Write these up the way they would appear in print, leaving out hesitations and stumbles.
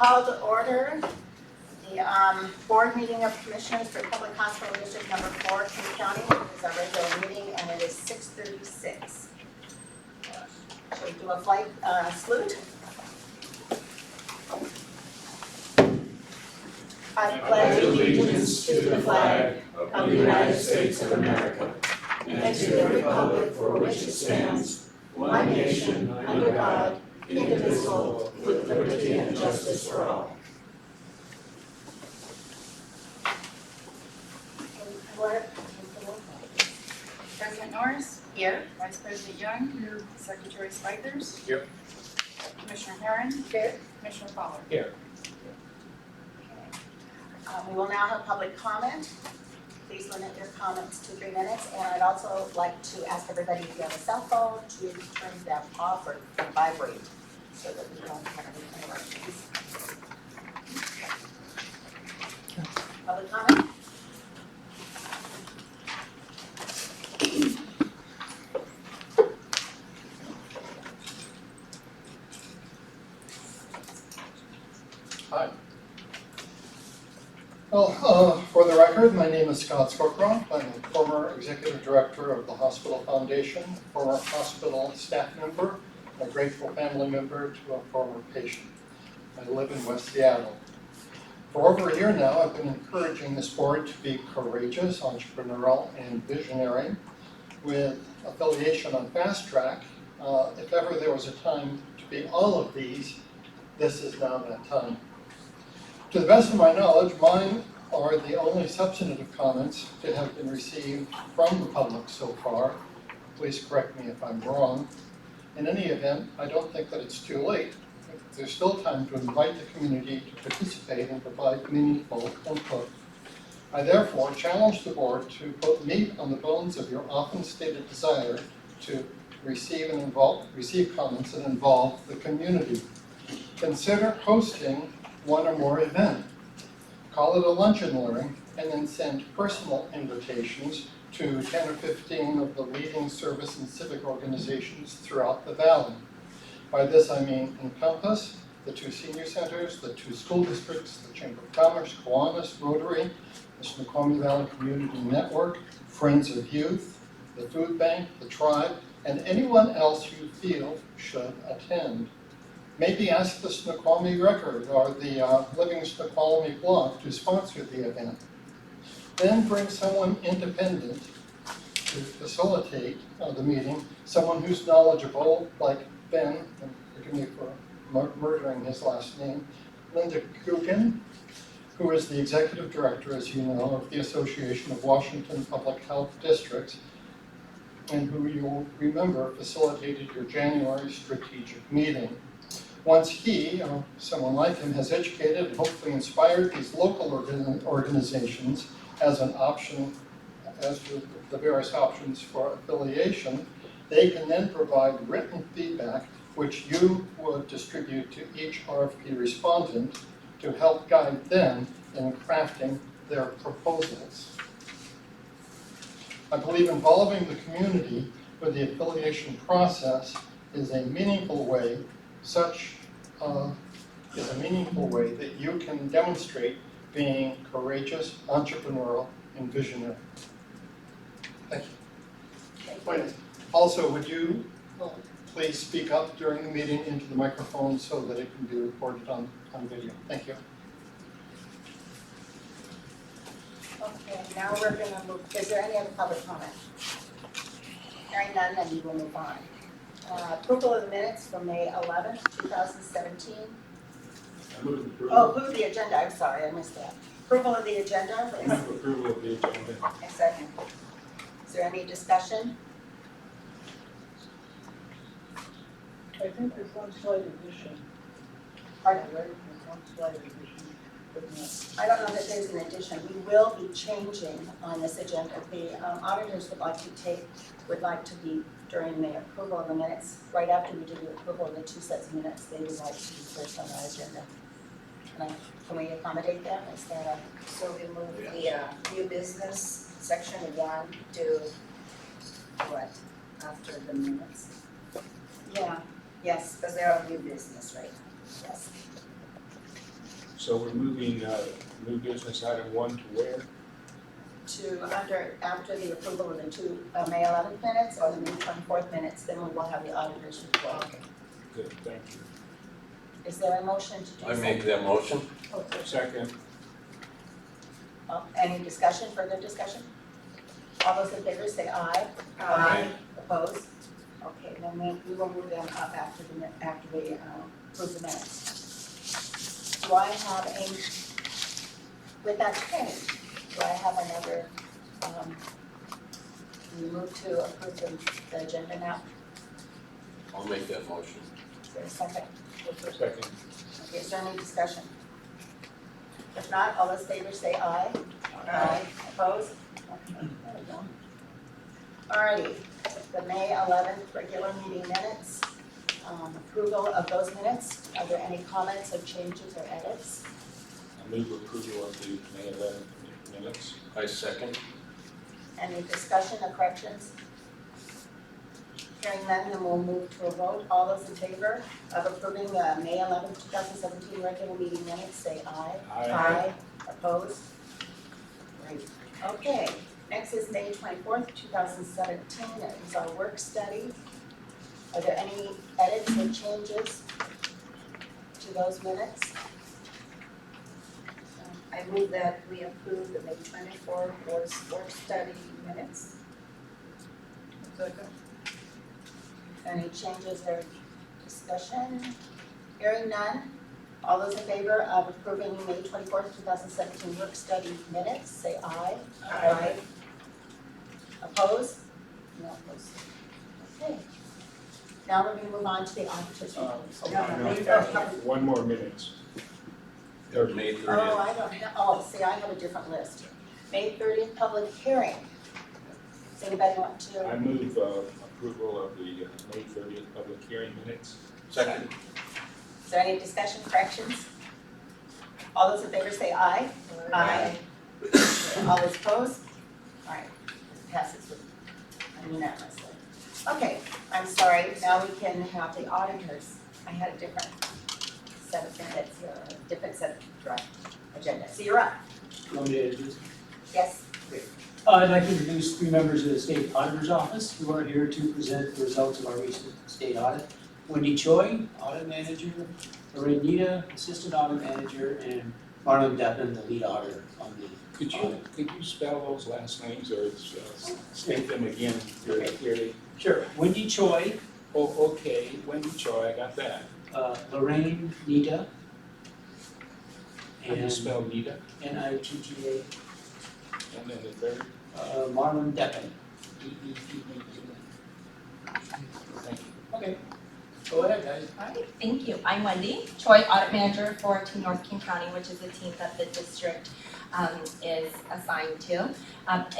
Call to order the board meeting of commissioners for Public Hospital District Number 4, King County. It is our regular meeting and it is 6:36. Shall we do a flag salute? I pledge allegiance to the flag of the United States of America and to the republic for which it stands, one nation, under God, indivisible, with liberty and justice for all. President Norris? Here. Vice President Young? Here. Secretary Spikers? Here. Commissioner Herron? Here. Commissioner Pollard? Here. We will now have public comment. Please limit your comments to 3 minutes. And I'd also like to ask everybody if you have a cell phone to turn them off or vibrate so that we don't have any interruptions. Public comment? Hi. Well, for the record, my name is Scott Scowcroft. I'm a former executive director of the Hospital Foundation, former hospital staff member, a grateful family member to a former patient. I live in West Seattle. For over a year now, I've been encouraging this board to be courageous, entrepreneurial, and visionary with affiliation on fast track. If ever there was a time to be all of these, this is now that time. To the best of my knowledge, mine are the only substantive comments that have been received from the public so far. Please correct me if I'm wrong. In any event, I don't think that it's too late. There's still time to invite the community to participate and provide meaningful input. I therefore challenge the board to put meat on the bones of your often stated desire to receive comments that involve the community. Consider hosting one or more event. Call it a lunch and learn, and then send personal invitations to 10 or 15 of the leading service and civic organizations throughout the valley. By this I mean Encompass, the 2 senior centers, the 2 school districts, the Chamber of Commerce, Kiwanis, Rotary, the Snoqualmie Valley Community Network, Friends of Youth, the Food Bank, the Tribe, and anyone else you feel should attend. Maybe ask the Snoqualmie Record or the Living Snoqualmie blog to sponsor the event. Then bring someone independent to facilitate the meeting, someone who's knowledgeable, like Ben, and forgive me for murdering his last name, Linda Kukin, who is the executive director, as you know, of the Association of Washington Public Health Districts, and who you'll remember facilitated your January strategic meeting. Once he, or someone like him, has educated and hopefully inspired these local organizations as an option, as to the various options for affiliation, they can then provide written feedback which you would distribute to each RFP respondent to help guide them in crafting their proposals. I believe involving the community with the affiliation process is a meaningful way that you can demonstrate being courageous, entrepreneurial, and visionary. Thank you. Also, would you please speak up during the meeting into the microphone so that it can be recorded on video. Thank you. Okay, now we're going to move. Is there any other public comment? Hearing none, then we will move on. Approval of the minutes from May 11th, 2017. Approve the agenda. I'm sorry, I missed that. Approval of the agenda. I move approval of the agenda. A second. Is there any discussion? I think there's one slight addition. Pardon? Right, there's one slight addition. I don't know that there's an addition. We will be changing on this agenda. The auditors would like to be during the approval of the minutes, right after we do the approval of the 2 sets of minutes, they would like to be first on our agenda. Can we accommodate that? Is that a? So we move the new business section 1 to what, after the minutes? Yeah, yes, Because they're on new business right now. yes. So we're moving, new business item 1 to where? After the approval of the two May 11th minutes or the May 24th minutes, then we will have the auditor's report. Good, thank you. Is there a motion to do so? I make that motion. Second. Any discussion, further discussion? All those in favor say aye. Aye. Opposed? Okay, then we will move them up after we approve the minutes. Do I have with that change, do I have another, we move to approve the agenda now? I'll make that motion. Is there a second? Second. Okay, is there any discussion? If not, all those in favor say aye. Opposed? Okay, there we go. Alrighty, the May 11th regular meeting minutes, approval of those minutes. Are there any comments or changes or edits? I move approval of the May 11th minutes. I second. Any discussion or corrections? Hearing none, then we'll move to a vote. All those in favor of approving the May 11th, 2017 regular meeting minutes, say aye. Opposed? Great. Okay, next is May 24th, 2017. It is our work study. Are there any edits or changes to those minutes? I move that we approve the May 24 work study minutes. Any changes or discussion? Hearing none. All those in favor of approving May 24th, 2017 work study minutes, say aye. Aye. Opposed? No opposed. Okay. Now we're going to move on to the auditor's report. One more minutes. May 30th. Oh, I don't have, see, I have a different list. May 30th public hearing. Does anybody want to? I move approval of the May 30th public hearing minutes. Second. Is there any discussion, corrections? All those in favor say aye. Aye. All those opposed? All right, this passes unanimously. Okay, I'm sorry, now we can have the auditors. I had a different set of minutes here, a different set of draft agenda. So you're up. You want me to introduce? Yes? I'd like to introduce three members of the State Auditor's Office who are here to present the results of our recent state audit. Wendy Choi, Audit Manager, Lorraine Nita, Assistant Audit Manager, and Marlon Deppin, the lead auditor on the Could audit. you spell those last names or state them again very clearly? Sure. Wendy Choi, Oh, okay, Wendy Choi, I got that. Lorraine Nita, How do you and spell Nita? Nitta, And then the third? Marlon Deppin, D-E-P-P-E. Thank you. Okay, go ahead, guys. All right, thank you. I'm Wendy Choi, Audit Manager for Team North King County, which is the team that the district is assigned to.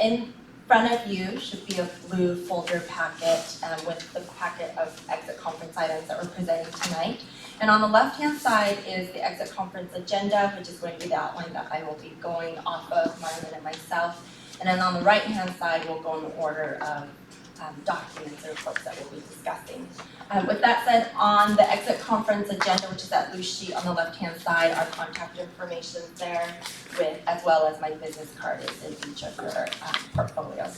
In front of you should be a blue folder packet with the packet of exit conference items that we're presenting tonight. And on the left-hand side is the exit conference agenda, which is going to be the outline that I will be going off of, Marlon and myself. And then on the right-hand side, we'll go in the order of documents and reports that we'll be discussing. With that said, on the exit conference agenda, which is that loose sheet on the left-hand side, our contact information is there, as well as my business card is in each of your portfolios.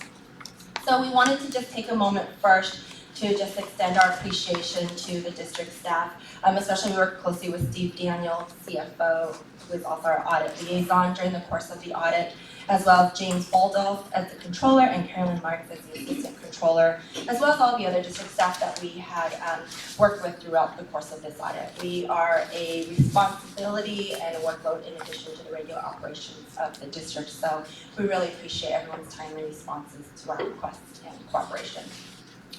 So we wanted to just take a moment first to just extend our appreciation to the district staff, especially we work closely with Steve Daniel, CFO, who is also our audit liaison during the course of the audit, as well as James Baldolf as the controller and Carolyn Marks as the assistant controller, as well as all the other district staff that we had worked with throughout the course of this audit. We are a responsibility and a workload in addition to the regular operations of the district, so we really appreciate everyone's timely responses to our requests and cooperation.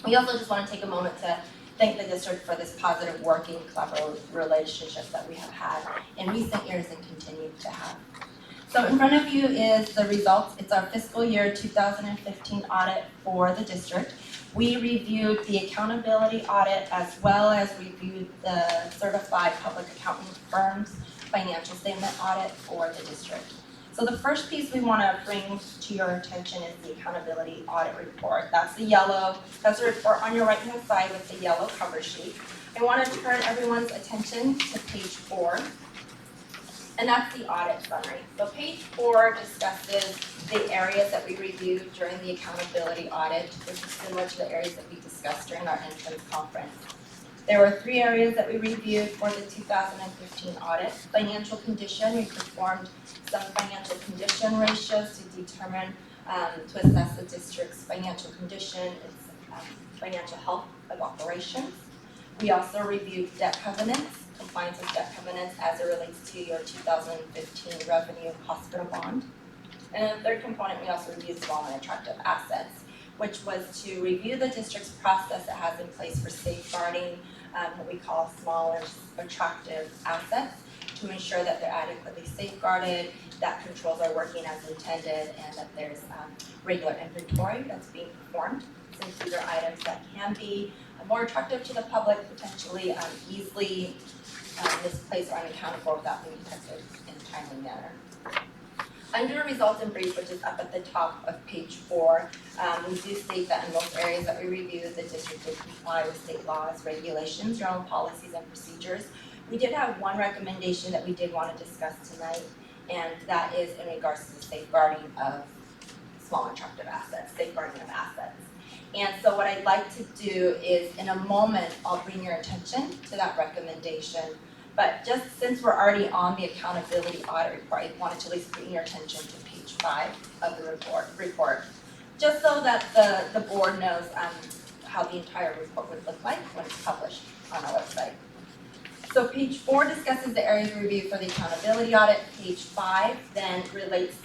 We also just want to take a moment to thank the district for this positive working collaborative relationship that we have had in recent years and continue to have. So in front of you is the results. It's our fiscal year 2015 audit for the district. We reviewed the accountability audit as well as reviewed the certified public accounting firm's financial statement audit for the district. So the first piece we want to bring to your attention is the accountability audit report. That's the report on your right-hand side with the yellow cover sheet. I want to turn everyone's attention to page 4. And that's the audit summary. So page 4 discusses the areas that we reviewed during the accountability audit. This is similar to the areas that we discussed during our entrance conference. There were 3 areas that we reviewed for the 2015 audit. Financial condition, we performed some financial condition ratios to determine, to assess the district's financial condition, its financial health of operations. We also reviewed debt covenants, compliance with debt covenants as it relates to your 2015 revenue hospital bond. And then the third component, we also reviewed small and attractive assets, which was to review the district's process it has in place for safeguarding what we call small and attractive assets to ensure that they're adequately safeguarded, that controls are working as intended, and that there's regular inventory that's being performed. Since these are items that can be more attractive to the public, potentially easily misplaced or unaccounted for without being detected in a timely manner. Under results and brief, which is up at the top of page 4, we do state that in most areas that we reviewed, the district did comply with state laws, regulations, your own policies and procedures. We did have one recommendation that we did want to discuss tonight, and that is in regards to the safeguarding of small and attractive assets, safeguarding of assets. And so what I'd like to do is, in a moment, I'll bring your attention to that recommendation. But just since we're already on the accountability audit report, I wanted to at least bring your attention to page 5 of the report, just so that the board knows how the entire report would look like when it's published on our website. So page 4 discusses the areas we reviewed for the accountability audit. Page 5 then relates,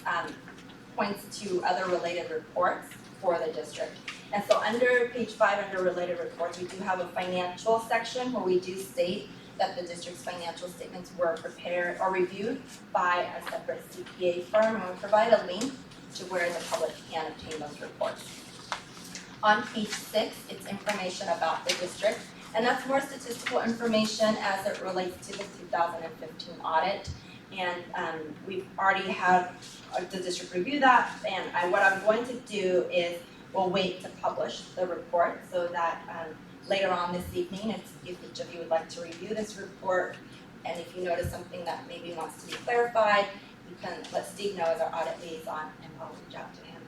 points to other related reports for the district. And so under page 5, under related reports, we do have a financial section where we do state that the district's financial statements were prepared or reviewed by a separate CPA firm, and we provide a link to where the public can obtain those reports. On page 6, it's information about the district, and that's more statistical information as it relates to the 2015 audit. And we've already had the district review that, and what I'm going to do is we'll wait to publish the report so that later on this evening, if each of you would like to review this report, and if you notice something that maybe wants to be clarified, you can let Steve know as our audit liaison, and I'll reach out to him.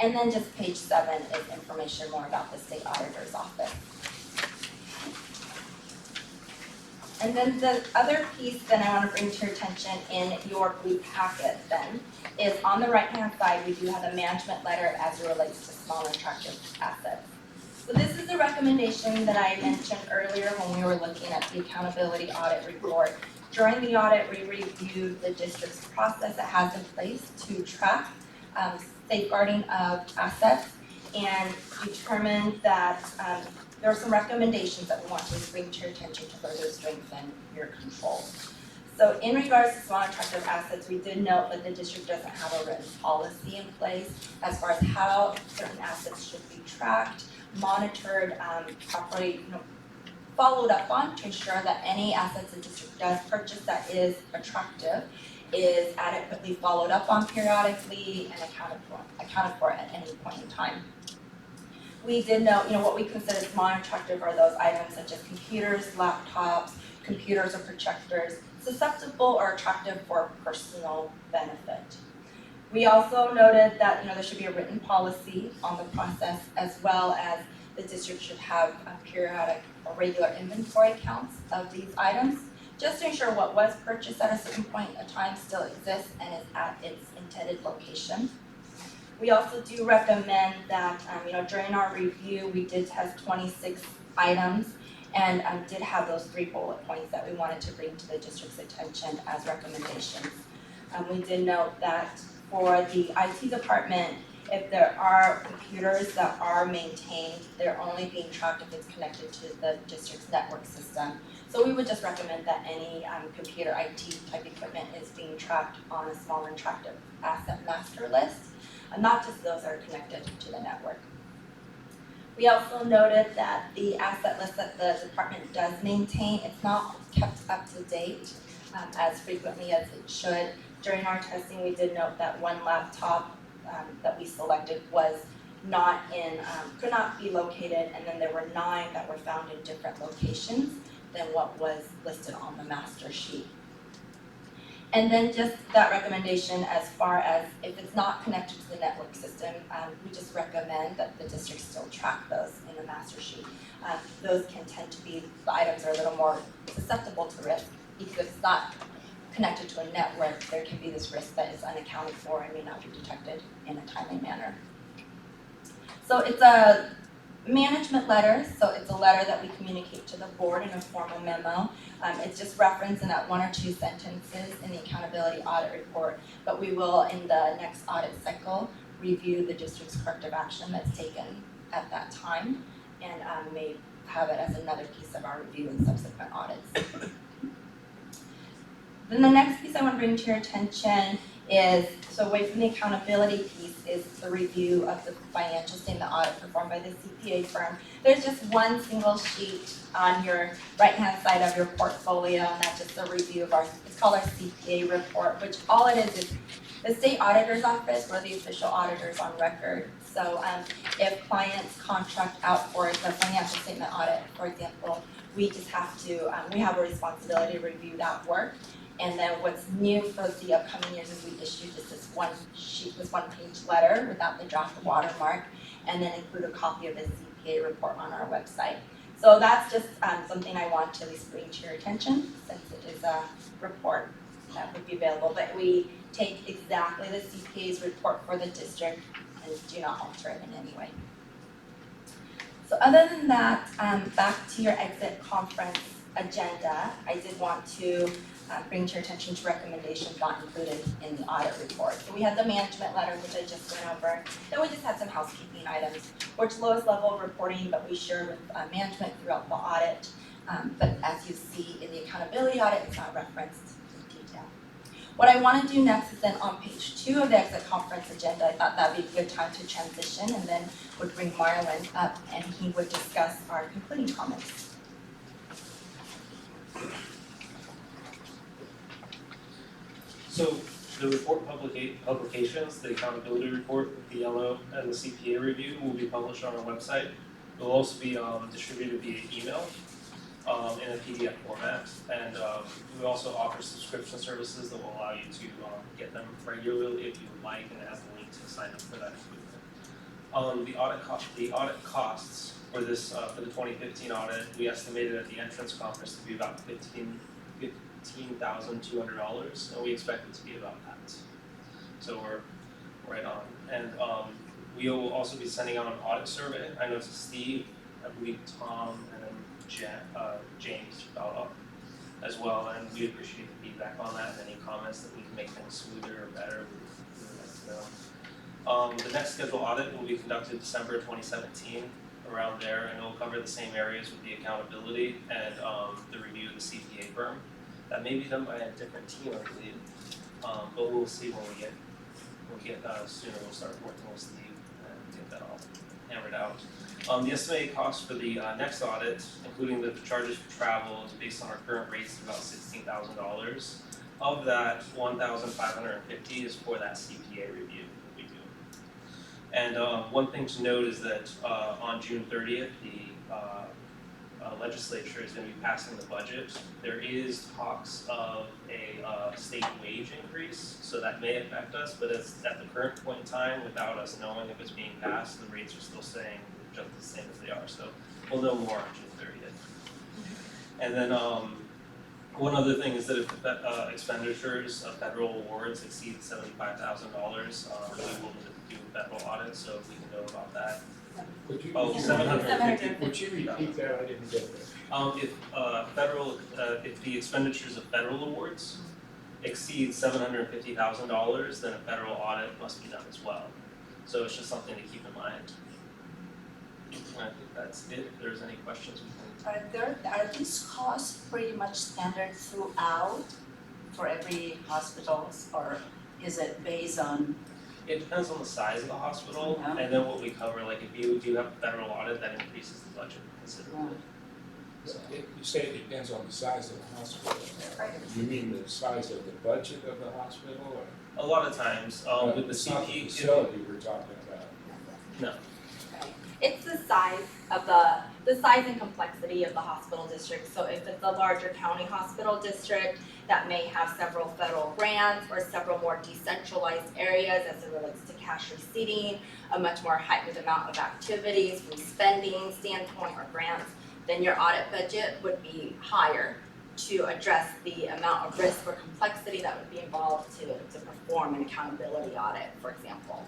And then just page 7 is information more about the state auditor's office. And then the other piece that I want to bring to your attention in your blue packet then is on the right-hand side, we do have a management letter as it relates to small and attractive assets. So this is the recommendation that I mentioned earlier when we were looking at the accountability audit report. During the audit, we reviewed the district's process it has in place to track safeguarding of assets and determined that there are some recommendations that we want to bring to your attention to further strengthen your control. So in regards to small and attractive assets, we did note that the district doesn't have a written policy in place as far as how certain assets should be tracked, monitored, properly followed up on to ensure that any assets the district does purchase that is attractive is adequately followed up on periodically and accounted for at any point in time. We did note, what we consider small and attractive are those items such as computers, laptops, computers or projectors, susceptible or attractive for personal benefit. We also noted that there should be a written policy on the process, as well as the district should have a periodic or regular inventory counts of these items, just to ensure what was purchased at a certain point in time still exists and is at its intended location. We also do recommend that, during our review, we did test 26 items and did have those 3 bullet points that we wanted to bring to the district's attention as recommendations. We did note that for the IT department, if there are computers that are maintained, they're only being tracked if it's connected to the district's network system. So we would just recommend that any computer IT type equipment is being tracked on a small and attractive asset master list, not just those that are connected to the network. We also noted that the asset list that the department does maintain, it's not kept up to date as frequently as it should. During our testing, we did note that one laptop that we selected was not could not be located, and then there were 9 that were found in different locations than what was listed on the master sheet. And then just that recommendation as far as if it's not connected to the network system, we just recommend that the district still track those in a master sheet. Those can tend to be, the items are a little more susceptible to risk because if it's not connected to a network, there can be this risk that is unaccounted for and may not be detected in a timely manner. So it's a management letter, so it's a letter that we communicate to the board in a formal memo. It's just referenced in that 1 or 2 sentences in the accountability audit report, but we will, in the next audit cycle, review the district's corrective action that's taken at that time and may have it as another piece of our review in subsequent audits. Then the next piece I want to bring to your attention is, so away from the accountability piece is the review of the financial statement audit performed by the CPA firm. There's just one single sheet on your right-hand side of your portfolio, and that's just a review of it's called our CPA report, which all it is the state auditor's office, we're the official auditors on record. So if clients contract out for the financial statement audit, for example, we just have to, we have a responsibility to review that work. And then what's new for the upcoming years is we issued just this one sheet, this 1-page letter without the draft watermark, and then include a copy of the CPA report on our website. So that's just something I want to at least bring to your attention, since it is a report that would be available. But we take exactly the CPA's report for the district and do not alter it in any way. So other than that, back to your exit conference agenda, I did want to bring to your attention to recommendations not included in the audit report. So we had the management letter, which I just went over. Then we just had some housekeeping items. We're at lowest level of reporting, but we share with management throughout the audit. But as you see in the accountability audit, it's not referenced in detail. What I want to do next is then on page 2 of the exit conference agenda, I thought that would be a good time to transition and then would bring Marlon up and he would discuss our concluding comments. So the report publications, the accountability report, the LO, and the CPA review will be published on our website. It will also be distributed via email in a PDF format. And we also offer subscription services that will allow you to get them regularly if you would like, and it has a link to sign up for that. The audit costs for this for the 2015 audit, we estimated at the entrance conference to be about $15,200, and we expect it to be about that. So we're right on. And we will also be sending out an audit survey. I know to Steve, I believe Tom, and then James as well. And we appreciate the feedback on that and any comments that we can make things smoother or better. We would like to know. The next scheduled audit will be conducted December 2017, around there, and it will cover the same areas with the accountability and the review of the CPA firm. That may be done by a different team, I believe, but we'll see when we get sooner. We'll start working with Steve and get that all hammered out. The estimated cost for the next audit, including the charges for travel, is based on our current rates of about $16,000. Of that, $1,550 is for that CPA review that we do. And one thing to note is that on June 30th, the legislature is going to be passing the budget. There is talks of a state wage increase, so that may affect us, but it's at the current point in time, without us knowing if it's being passed, the rates are still staying just the same as they are, so we'll know more on June 30th. And then one other thing is that if expenditures of federal awards exceed $75,000, we will do a federal audit, so if we can know about that. Would you, Oh, 750. would you repeat that? I didn't get that. If the expenditures of federal awards exceed $750,000, then a federal audit must be done as well. So it's just something to keep in mind. And I think that's it. If there's any questions, we can. Are these costs pretty much standard throughout for every hospitals, or is it based on? It depends on the size of the hospital, and then what we cover. Like if you do have a federal audit, that increases the budget considerably. You say it depends on the size of the hospital. You mean the size of the budget of the hospital, or? A lot of times, with the It's not the CP, facility we're talking about. no. It's the size of the size and complexity of the hospital district. So if it's a larger county hospital district that may have several federal grants or several more decentralized areas as it relates to cash receipting, a much more heightened amount of activities from spending standpoint or grants, then your audit budget would be higher to address the amount of risk or complexity that would be involved to perform an accountability audit, for example.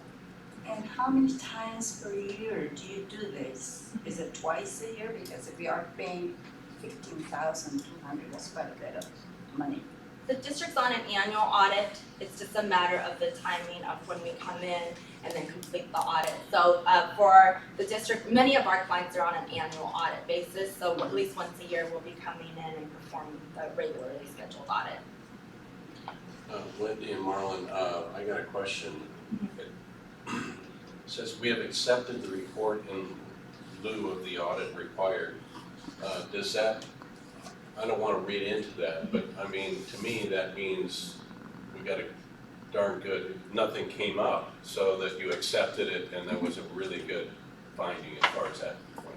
And how many times per year do you do this? Is it twice a year? Because if you are paying 15,200, that's quite a bit of money. The district's on an annual audit. It's just a matter of the timing of when we come in and then complete the audit. So for the district, many of our clients are on an annual audit basis. So at least once a year, we'll be coming in and performing the regularly scheduled audit. Wendy and Marlon, I got a question. It says we have accepted the report in lieu of the audit required. Does that, I don't want to read into that, but I mean, to me, that means we got a darn good, nothing came up, so that you accepted it and that was a really good finding as far as that went.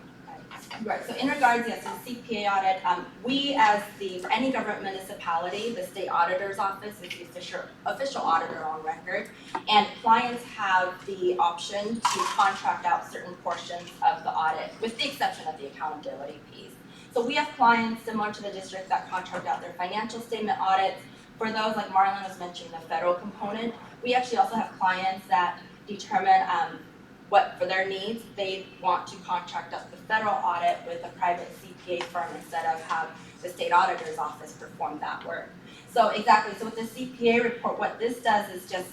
Right, so in regards, yes, to the CPA audit, we as for any government municipality, the state auditor's office is the official auditor on record, and clients have the option to contract out certain portions of the audit, with the exception of the accountability piece. So we have clients similar to the district that contract out their financial statement audits. For those, like Marlon was mentioning, the federal component, we actually also have clients that determine what, for their needs, they want to contract out the federal audit with a private CPA firm instead of have the state auditor's office perform that work. So exactly, so with the CPA report, what this does is just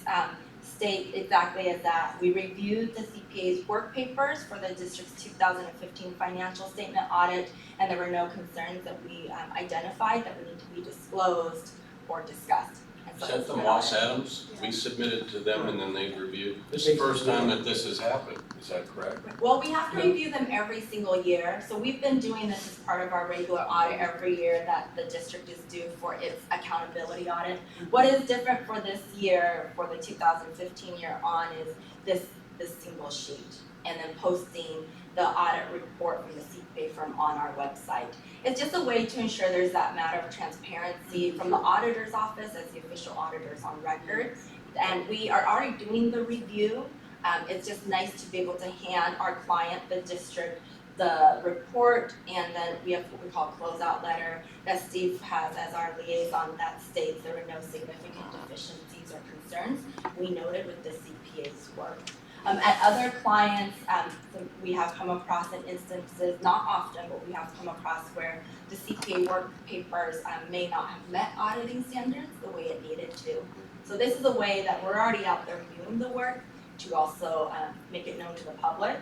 state exactly as that. We reviewed the CPA's work papers for the district's 2015 financial statement audit, and there were no concerns that we identified that would need to be disclosed or discussed. And so Sent it's them an Moss audit. Adams, we submitted to them and then they reviewed. This is the first time that this has happened, is that correct? Well, we have to review them every single year, so we've been doing this as part of our regular audit every year that the district is due for its accountability audit. What is different for this year, for the 2015 year on, is this single sheet, and then posting the audit report from the CPA firm on our website. It's just a way to ensure there's that matter of transparency from the auditor's office as the official auditors on record. And we are already doing the review. It's just nice to be able to hand our client, the district, the report, and then we have what we call a closeout letter that Steve has as our liaison that states there were no significant deficiencies or concerns we noted with the CPA's work. At other clients, we have come across in instances, not often, but we have come across where the CPA work papers may not have met auditing standards the way it needed to. So this is a way that we're already out there viewing the work to also make it known to the public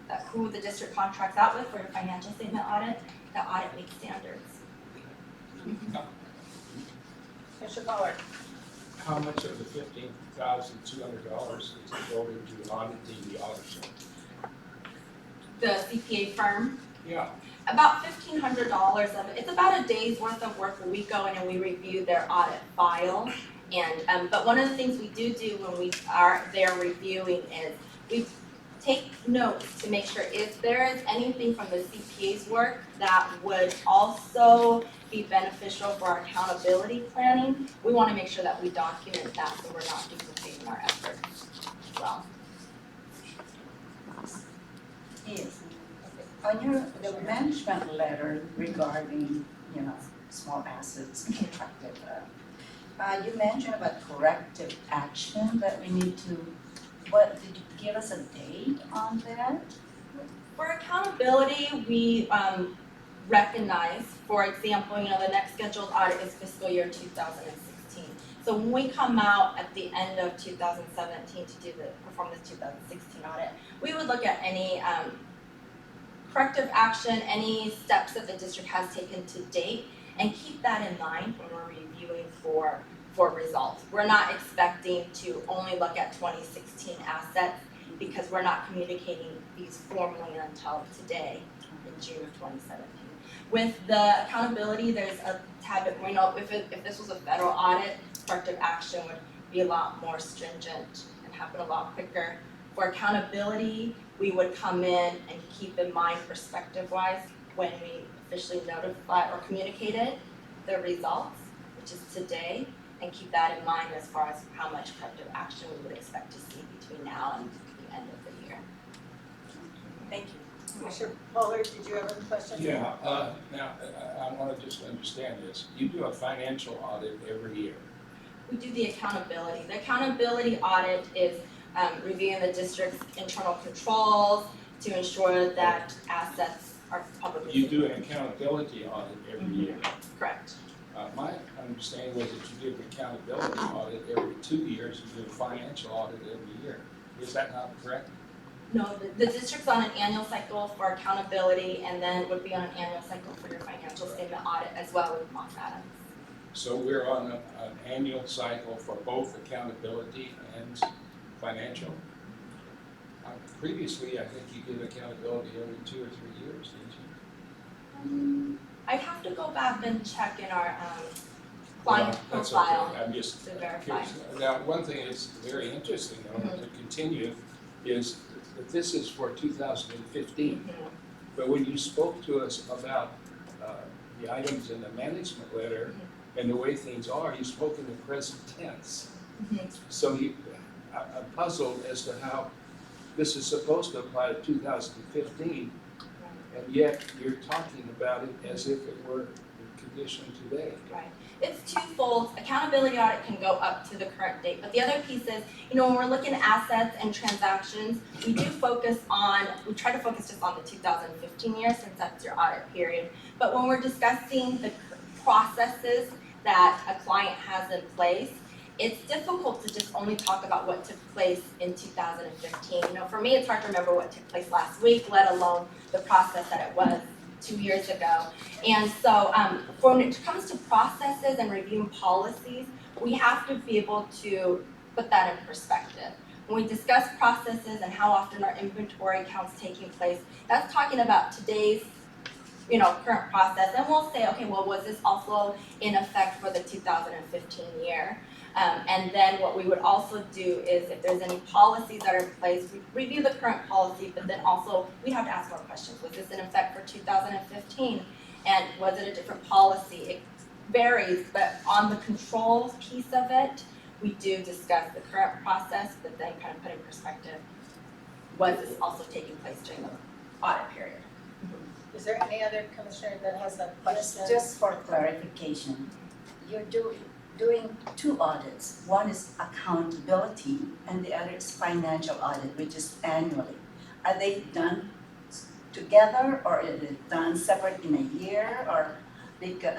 that who the district contracts out with for a financial statement audit, that audit meets standards. Mr. Pollard. How much of the $15,200 is devoted to auditing the auditor? The CPA firm, Yeah, about $1,500 of it. It's about a day's worth of work where we go in and we review their audit file. And but one of the things we do when we are there reviewing is we take notes to make sure if there is anything from the CPA's work that would also be beneficial for our accountability planning, we want to make sure that we document that so we're not duplicating our efforts as well. Yes. On the management letter regarding, small assets contracted, you mentioned about corrective action that we need to, did you give us a date on that? For accountability, we recognize, for example, the next scheduled audit is fiscal year 2016. So when we come out at the end of 2017 to perform this 2016 audit, we would look at any corrective action, any steps that the district has taken to date, and keep that in mind when we're reviewing for results. We're not expecting to only look at 2016 assets because we're not communicating these formally until today in June of 2017. With the accountability, there's a tab that we know if this was a federal audit, corrective action would be a lot more stringent and happen a lot quicker. For accountability, we would come in and keep in mind perspective-wise, when we officially notify or communicated the results, which is today, and keep that in mind as far as how much corrective action we would expect to see between now and the end of the year. Thank you. Commissioner Pollard, did you have a question? Yeah, now, I want to just understand this. You do a financial audit every year. We do the accountability. The accountability audit is reviewing the district's internal controls to ensure that assets are publicly. You do an accountability audit every year. Correct. My understanding was that you did an accountability audit every 2 years, you do a financial audit every year. Is that not correct? No, the district's on an annual cycle for accountability and then would be on an annual cycle for your financial statement audit as well with Moss Adams. So we're on an annual cycle for both accountability and financial? Previously, I think you did accountability every 2 or 3 years, didn't you? I'd have to go back and check in our client Well, that's profile okay. I'm just to verify. curious. Now, one thing that's very interesting, though, to continue, is that this is for 2015. But when you spoke to us about the items in the management letter and the way things are, you spoke in the present tense. So I'm puzzled as to how this is supposed to apply to 2015, and yet you're talking about it as if it were the condition today. Right. It's twofold. Accountability audit can go up to the current date, but the other piece is, when we're looking at assets and transactions, we try to focus just on the 2015 year since that's your audit period. But when we're discussing the processes that a client has in place, it's difficult to just only talk about what took place in 2015. For me, it's hard to remember what took place last week, let alone the process that it was 2 years ago. And so when it comes to processes and reviewing policies, we have to be able to put that in perspective. When we discuss processes and how often our inventory counts taking place, that's talking about today's current process. And we'll say, okay, well, was this also in effect for the 2015 year? And then what we would also do is if there's any policies that are in place, we review the current policy, but then also we have to ask more questions. Was this in effect for 2015? And was it a different policy? It varies, but on the controls piece of it, we do discuss the current process, but then kind of put in perspective, was this also taking place during the audit period? Is there any other commissioner that has a question? Just for clarification, you're doing 2 audits. One is accountability and the other is financial audit, which is annually. Are they done together or is it done separate in a year, or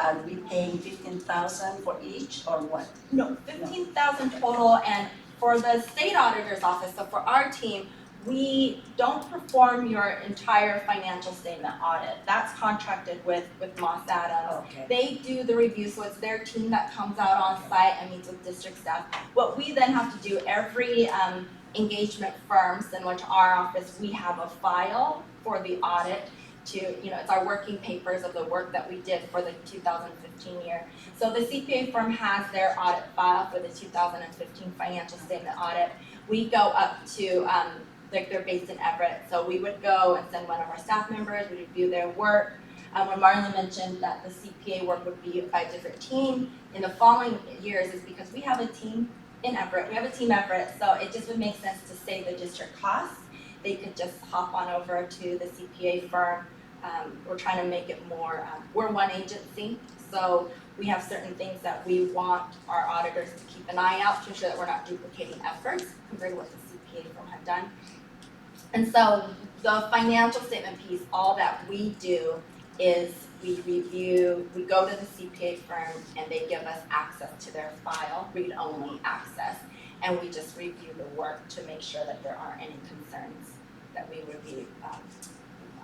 are we paying $15,000 for each or what? No, 15,000 total, and for the state auditor's office, so for our team, we don't perform your entire financial statement audit. That's contracted with Moss Adams. Okay. They do the review, so it's their team that comes out on site and meets with district staff. What we then have to do, every engagement firm, similar to our office, we have a file for the audit to, it's our working papers of the work that we did for the 2015 year. So the CPA firm has their audit file for the 2015 financial statement audit. We go up to, they're based in Everett, so we would go and send one of our staff members, we review their work. When Marlon mentioned that the CPA work would be by a different team in the following years is because we have a team in Everett, so it just would make sense to save the district costs. They could just hop on over to the CPA firm. We're trying to make it more, we're one agency, so we have certain things that we want our auditors to keep an eye out to ensure that we're not duplicating efforts compared to what the CPA firm had done. And so the financial statement piece, all that we do is we review, we go to the CPA firm and they give us access to their file, read-only access, and we just review the work to make sure that there aren't any concerns that we would be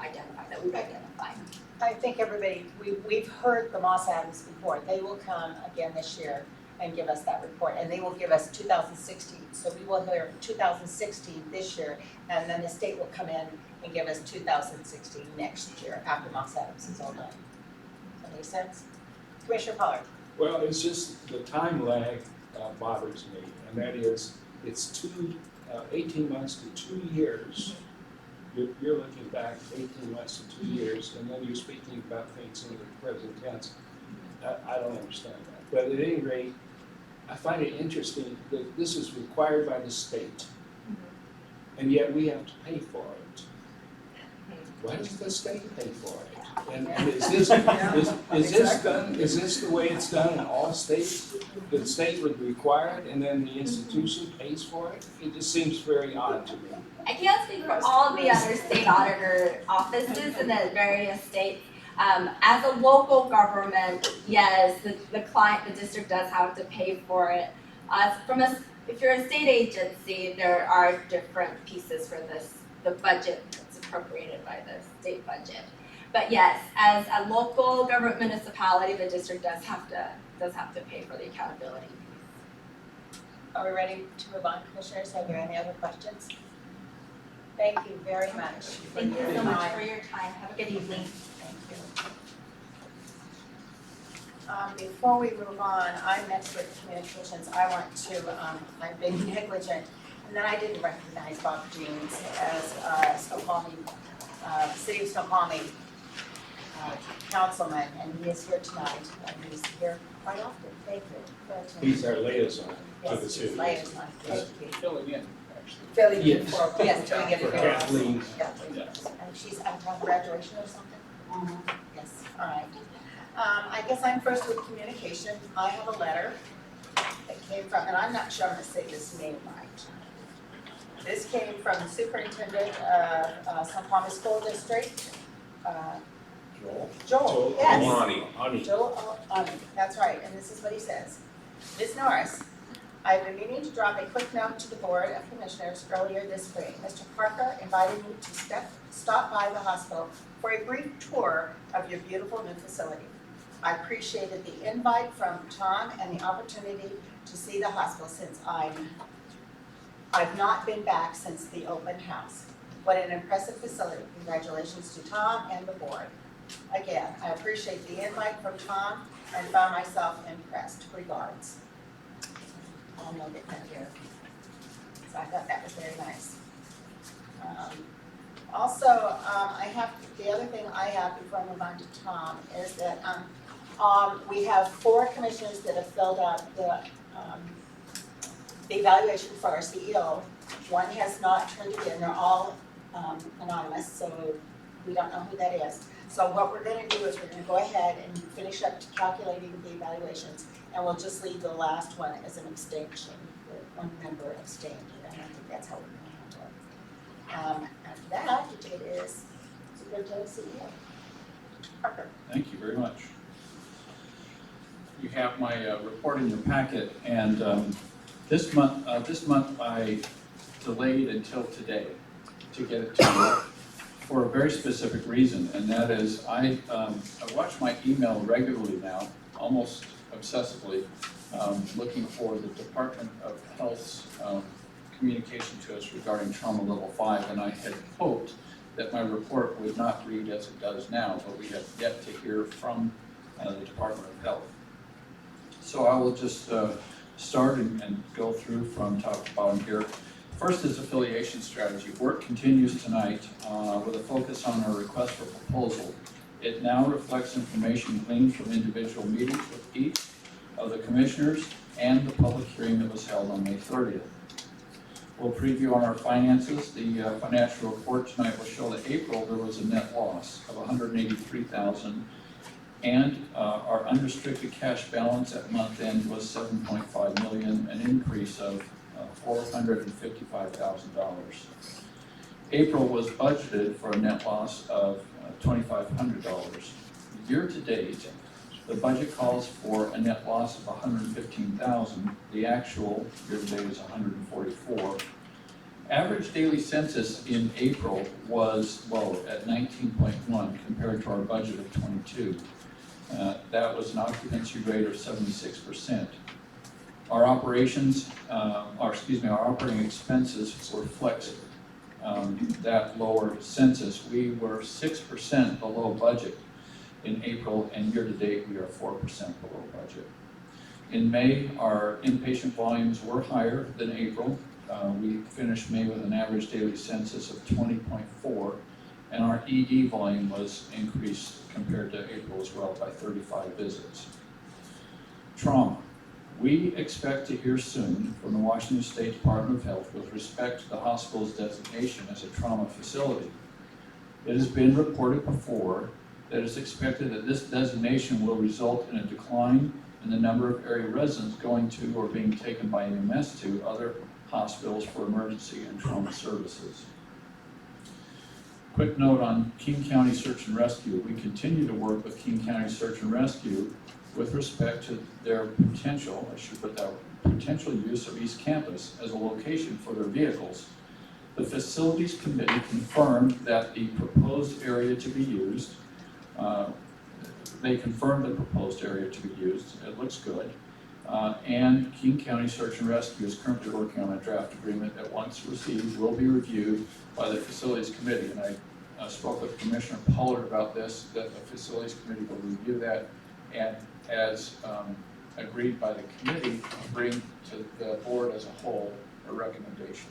identified. I think everybody, we've heard the Moss Adams before. They will come again this year and give us that report, and they will give us 2016. So we will hear 2016 this year, and then the state will come in and give us 2016 next year after Moss Adams is all done. Does that make sense? Commissioner Pollard. Well, it's just the time lag bothers me, and that is, it's 18 months to 2 years you're looking back 18 months to 2 years, and then you're speaking about things in the present tense. I don't understand that. But at any rate, I find it interesting that this is required by the state, and yet we have to pay for it. Why does the state pay for it? And is this done? Is this the way it's done in all states? The state would require it, and then the institution pays for it. It just seems very odd to me. I can't speak for all the other state auditor offices in the various states. As a local government, yes, the client, the district does have to pay for it. If you're a state agency, there are different pieces for the budget that's appropriated by the state budget. But yes, as a local government municipality, the district does have to pay for the accountability piece. Are we ready to move on, commissioners? Are there any other questions? Thank you very much. Thank you so much for your time. Have a good evening. Thank you. Before we move on, I met with communications. I want to, I've been negligent, and then I didn't recognize Bob Jeans as Snoqualmie, City of Snoqualmie councilman, and he is here tonight, and he's here quite often. Thank you. He's our liaison to the Yes, city. he's liaison. Thank you. Filling in, actually. Filling in Yes. for, yes, filling in For for Kathleen. Kathleen. Yes. And she's at graduation or something? Yes, all right. I guess I'm first with communication. I have a letter that came from, and I'm not sure I'm gonna say this name right. This came from the superintendent of Snoqualmie School District, Joel, yes. Ani. Joel Ani, that's right, and this is what he says. Ms. Norris, I've been meaning to drop a quick note to the Board of Commissioners earlier this spring. Mr. Parker invited me to stop by the hospital for a brief tour of your beautiful new facility. I appreciated the invite from Tom and the opportunity to see the hospital since I've not been back since the open house. What an impressive facility. Congratulations to Tom and the board. Again, I appreciate the invite from Tom and found myself impressed. Regards. I'll note it down here. So I thought that was very nice. Also, the other thing I have before I move on to Tom is that we have 4 commissioners that have filled out the evaluation for our CEO. One has not turned it in. They're all anonymous, so we don't know who that is. So what we're gonna do is we're gonna go ahead and finish up calculating the evaluations, and we'll just leave the last one as an abstention. One member abstained, and I think that's how we're gonna handle it. After that, it is Superintendent CEO. Parker. Thank you very much. You have my report in your packet, and this month I delayed until today to get it to you for a very specific reason, and that is I watch my email regularly now, almost obsessively, looking for the Department of Health's communication to us regarding trauma level 5, and I had hoped that my report would not read as it does now, but we have yet to hear from the Department of Health. So I will just start and go through from top to bottom here. First is affiliation strategy. Work continues tonight with a focus on our request for proposal. It now reflects information gleaned from individual meetings with each of the commissioners and the public hearing that was held on May 30th. We'll preview on our finances. The financial report tonight will show that April there was a net loss of $183,000, and our unrestricted cash balance at month end was $7.5 million, an increase of $455,000. April was budgeted for a net loss of $2,500. Year to date, the budget calls for a net loss of $115,000. The actual year to date is $144,000. Average daily census in April was low at 19.1 compared to our budget of 22. That was an occupancy rate of 76%. Our operating expenses reflect that lower census. We were 6% below budget in April, and year to date we are 4% below budget. In May, our inpatient volumes were higher than April. We finished May with an average daily census of 20.4, and our ED volume was increased compared to April as well by 35 visits. Trauma. We expect to hear soon from the Washington State Department of Health with respect to the hospital's designation as a trauma facility. It has been reported before that it's expected that this designation will result in a decline in the number of area residents going to or being taken by EMS to other hospitals for emergency and trauma services. Quick note on King County Search and Rescue. We continue to work with King County Search and Rescue with respect to their potential, I should put that, potential use of East Campus as a location for their vehicles. The Facilities Committee confirmed that the proposed area to be used, they confirmed the proposed area to be used, it looks good. And King County Search and Rescue is currently working on a draft agreement that once received will be reviewed by the Facilities Committee. And I spoke with Commissioner Pollard about this, that the Facilities Committee will review that and as agreed by the committee, bring to the board as a whole a recommendation.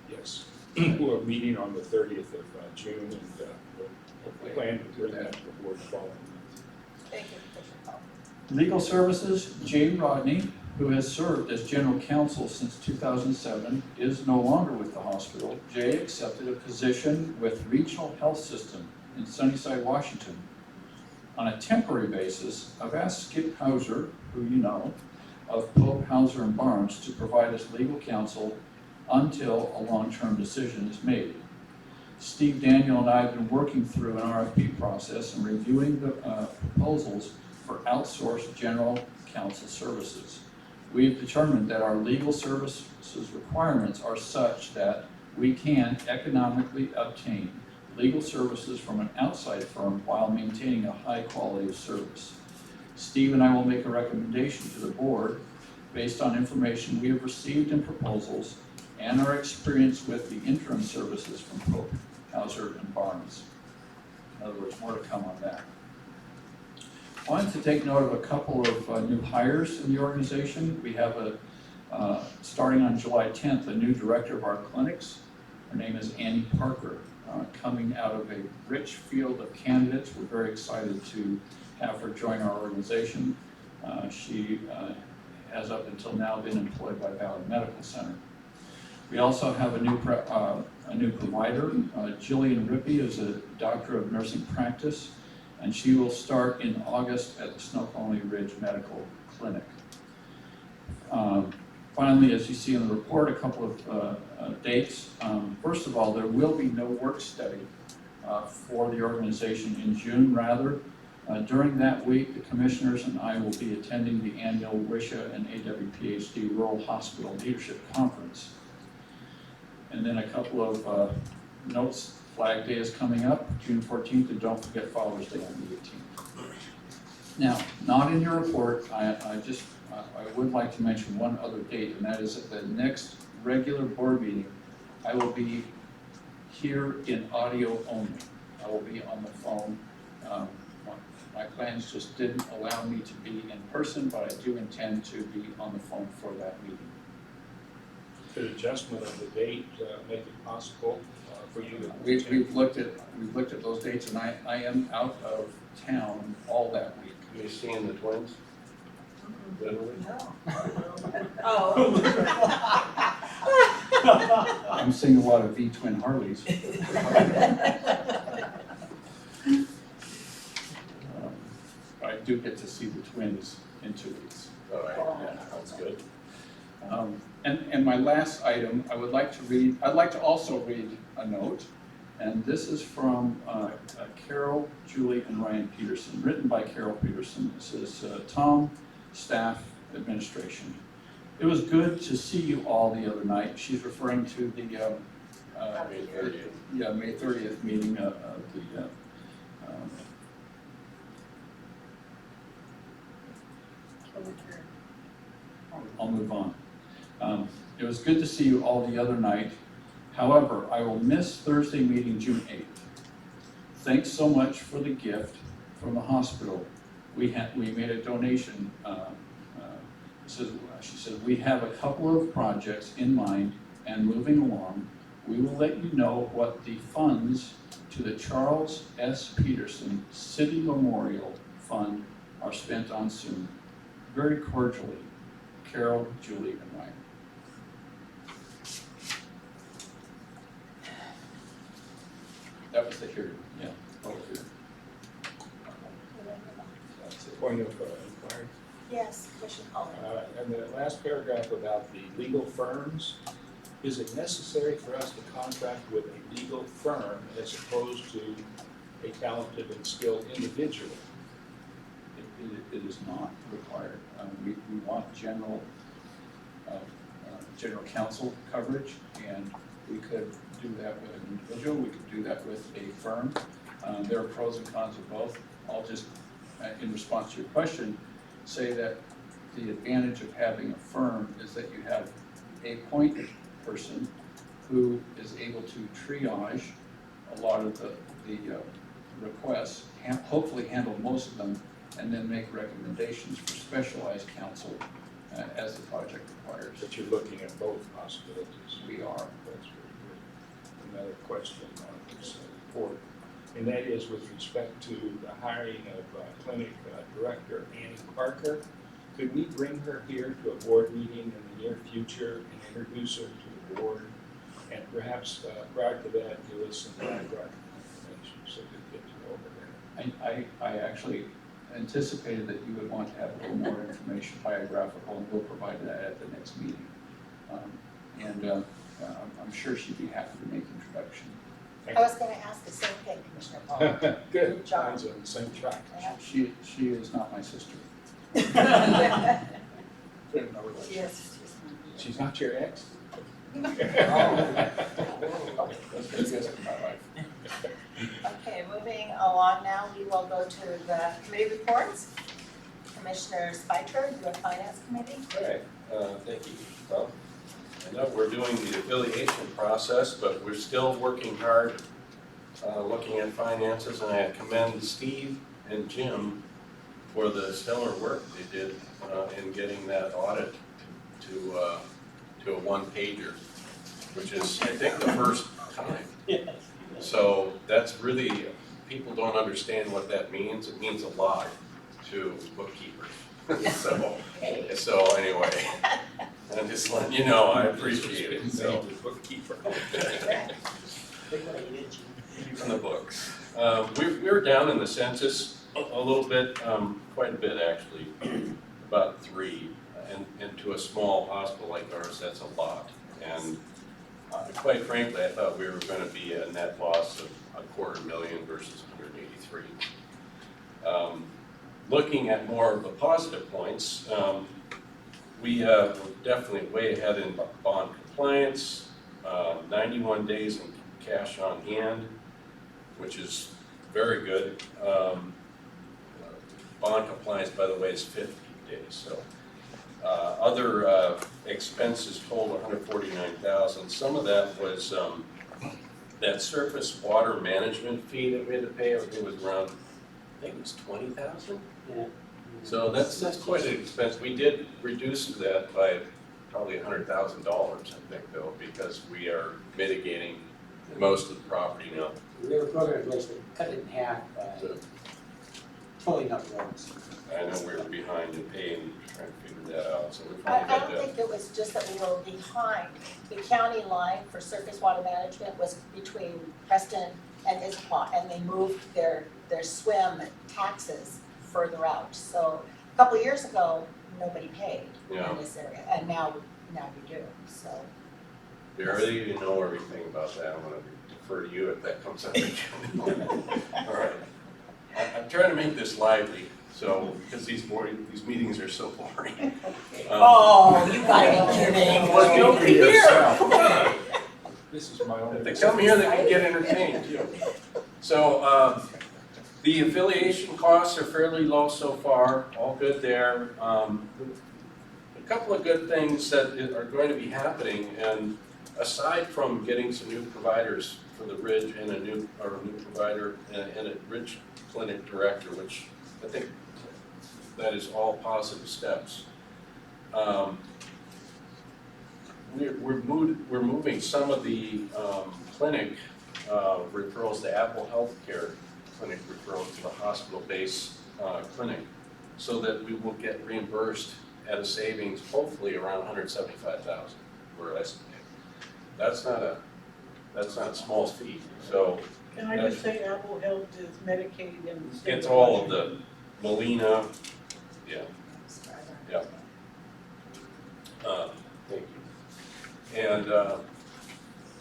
Yes. We're meeting on the 30th of June, and we'll plan to bring that to the board following month. Thank you, Commissioner Paul. Legal Services, Jay Rodney, who has served as general counsel since 2007, is no longer with the hospital. Jay accepted a position with Regional Health System in Sunnyside, Washington. On a temporary basis, I've asked Skip Hauser, who you know, of Pope, Hauser, and Barnes to provide us legal counsel until a long-term decision is made. Steve, Daniel, and I have been working through an RFP process and reviewing the proposals for outsourced general counsel services. We have determined that our legal services requirements are such that we can economically obtain legal services from an outside firm while maintaining a high quality of service. Steve and I will make a recommendation to the board based on information we have received in proposals and our experience with the interim services from Pope, Hauser, and Barnes. In other words, more to come on that. I wanted to take note of a couple of new hires in the organization. We have starting on July 10th, a new director of our clinics. Her name is Annie Parker. Coming out of a rich field of candidates, we're very excited to have her join our organization. She has up until now been employed by Valley Medical Center. We also have a new provider. Jillian Rippey is a doctor of nursing practice, and she will start in August at the Snoqualmie Ridge Medical Clinic. Finally, as you see in the report, a couple of dates. First of all, there will be no work study for the organization in June. Rather, during that week, the commissioners and I will be attending the annual WISHA and AWPHD Rural Hospital Leadership Conference. And then a couple of notes. Flag Day is coming up, June 14th, and don't forget Father's Day on the 18th. Now, not in your report, I would like to mention one other date, and that is at the next regular board meeting, I will be here in audio only. I will be on the phone. My plans just didn't allow me to be in person, but I do intend to be on the phone for that meeting. Could adjustment of the date make it possible for you to? We've looked at those dates, and I am out of town all that week. Are you seeing the twins? Literally? No. Oh. I'm seeing a lot of V-twin Harleys. I do get to see the twins in 2 weeks. All right, Yeah. that's good. And my last item, I'd like to also read a note, and this is from Carol, Julie, and Ryan Peterson, written by Carol Peterson. This is Tom, staff, administration. It was good to see you all the other night. She's referring to the May 30th meeting of the I'll move on. It was good to see you all the other night. However, I will miss Thursday meeting June 8th. Thanks so much for the gift from the hospital. We made a donation. She says, we have a couple of projects in mind and moving along, we will let you know what the funds to the Charles S. Peterson City Memorial Fund are spent on soon. Very cordially, Carol, Julie, and Ryan. That was the hearing, yeah. Public hearing. That's a point of inquiry. Yes, Commissioner Holland. And the last paragraph about the legal firms, is it necessary for us to contract with a legal firm as opposed to a talented and skilled individual? It is not required. We want general counsel coverage, and we could do that with an individual, we could do that with a firm. There are pros and cons of both. I'll just, in response to your question, say that the advantage of having a firm is that you have a point person who is able to triage a lot of the requests, hopefully handle most of them, and then make recommendations for specialized counsel as the project requires. But you're looking at both possibilities. We are. That's very good. Another question on this report, and that is with respect to the hiring of clinic director Annie Parker. Could we bring her here to a board meeting in the near future and introduce her to the board? And perhaps prior to that, give us some biographical information so we can get to know her better. I actually anticipated that you would want to have a little more information, biographical, and we'll provide that at the next meeting. I'm sure she'd be happy to make introduction. I was gonna ask the same thing, Commissioner Holland. Good. Good job. Mine's on the same track. She is not my sister. There's no relation. Yes. She's not your ex? That's good guess of my life. Okay, moving along now, we will go to the committee reports. Commissioner Spicer, your Finance Committee. Right, thank you. Well, I know we're doing the affiliation process, but we're still working hard, looking at finances, and I commend Steve and Jim for the stellar work they did in getting that audit to a one-pager, which is, I think, the first time. So that's really, people don't understand what that means. It means a lot to bookkeepers. So anyway, I'm just letting you know, I appreciate it, so. Bookkeeper. From the books. We were down in the census a little bit, quite a bit actually, about 3. And to a small hospital like ours, that's a lot. And quite frankly, I thought we were going to be a net loss of $250,000 versus 183. Looking at more of the positive points, we were definitely way ahead in bond compliance, 91 days in cash on hand, which is very good. Bond compliance, by the way, is 50 days. So other expenses totaled $149,000. Some of that was that surface water management fee that we had to pay. Everything was around, I think it was $20,000. Yeah. So that's quite an expense. We did reduce that by probably $100,000, I think, though, because we are mitigating most of the property now. We have a program in place that cut it in half by pulling up roads. I know we were behind in paying, trying to figure that out, so we I finally got don't that. think it was just that we were behind. The county line for surface water management was between Preston and Issaquah, and they moved their swim taxes further out. So a couple of years ago, nobody paid Yeah. in this area, and now we do, so. Barely, you know everything about that. I'm gonna defer to you if that comes up again. All right. I'm trying to make this lively, so, because these meetings are so boring. Oh, you gotta be kidding. Well, don't be here, come on. This is my own. If they come here, they can get entertained too. So, the affiliation costs are fairly low so far, all good there. A couple of good things that are going to be happening, and aside from getting some new providers for the Ridge and a new provider and a Ridge clinic director, which I think that is all positive steps. we're moving some of the clinic referrals to Apple Healthcare clinic referrals to the hospital-based clinic, so that we will get reimbursed at a savings, hopefully around $175,000, we're estimating. That's not a small feat, so Can I just say Apple Health is Medicaid in the state? it's all of the Molina, yeah. Thank you. And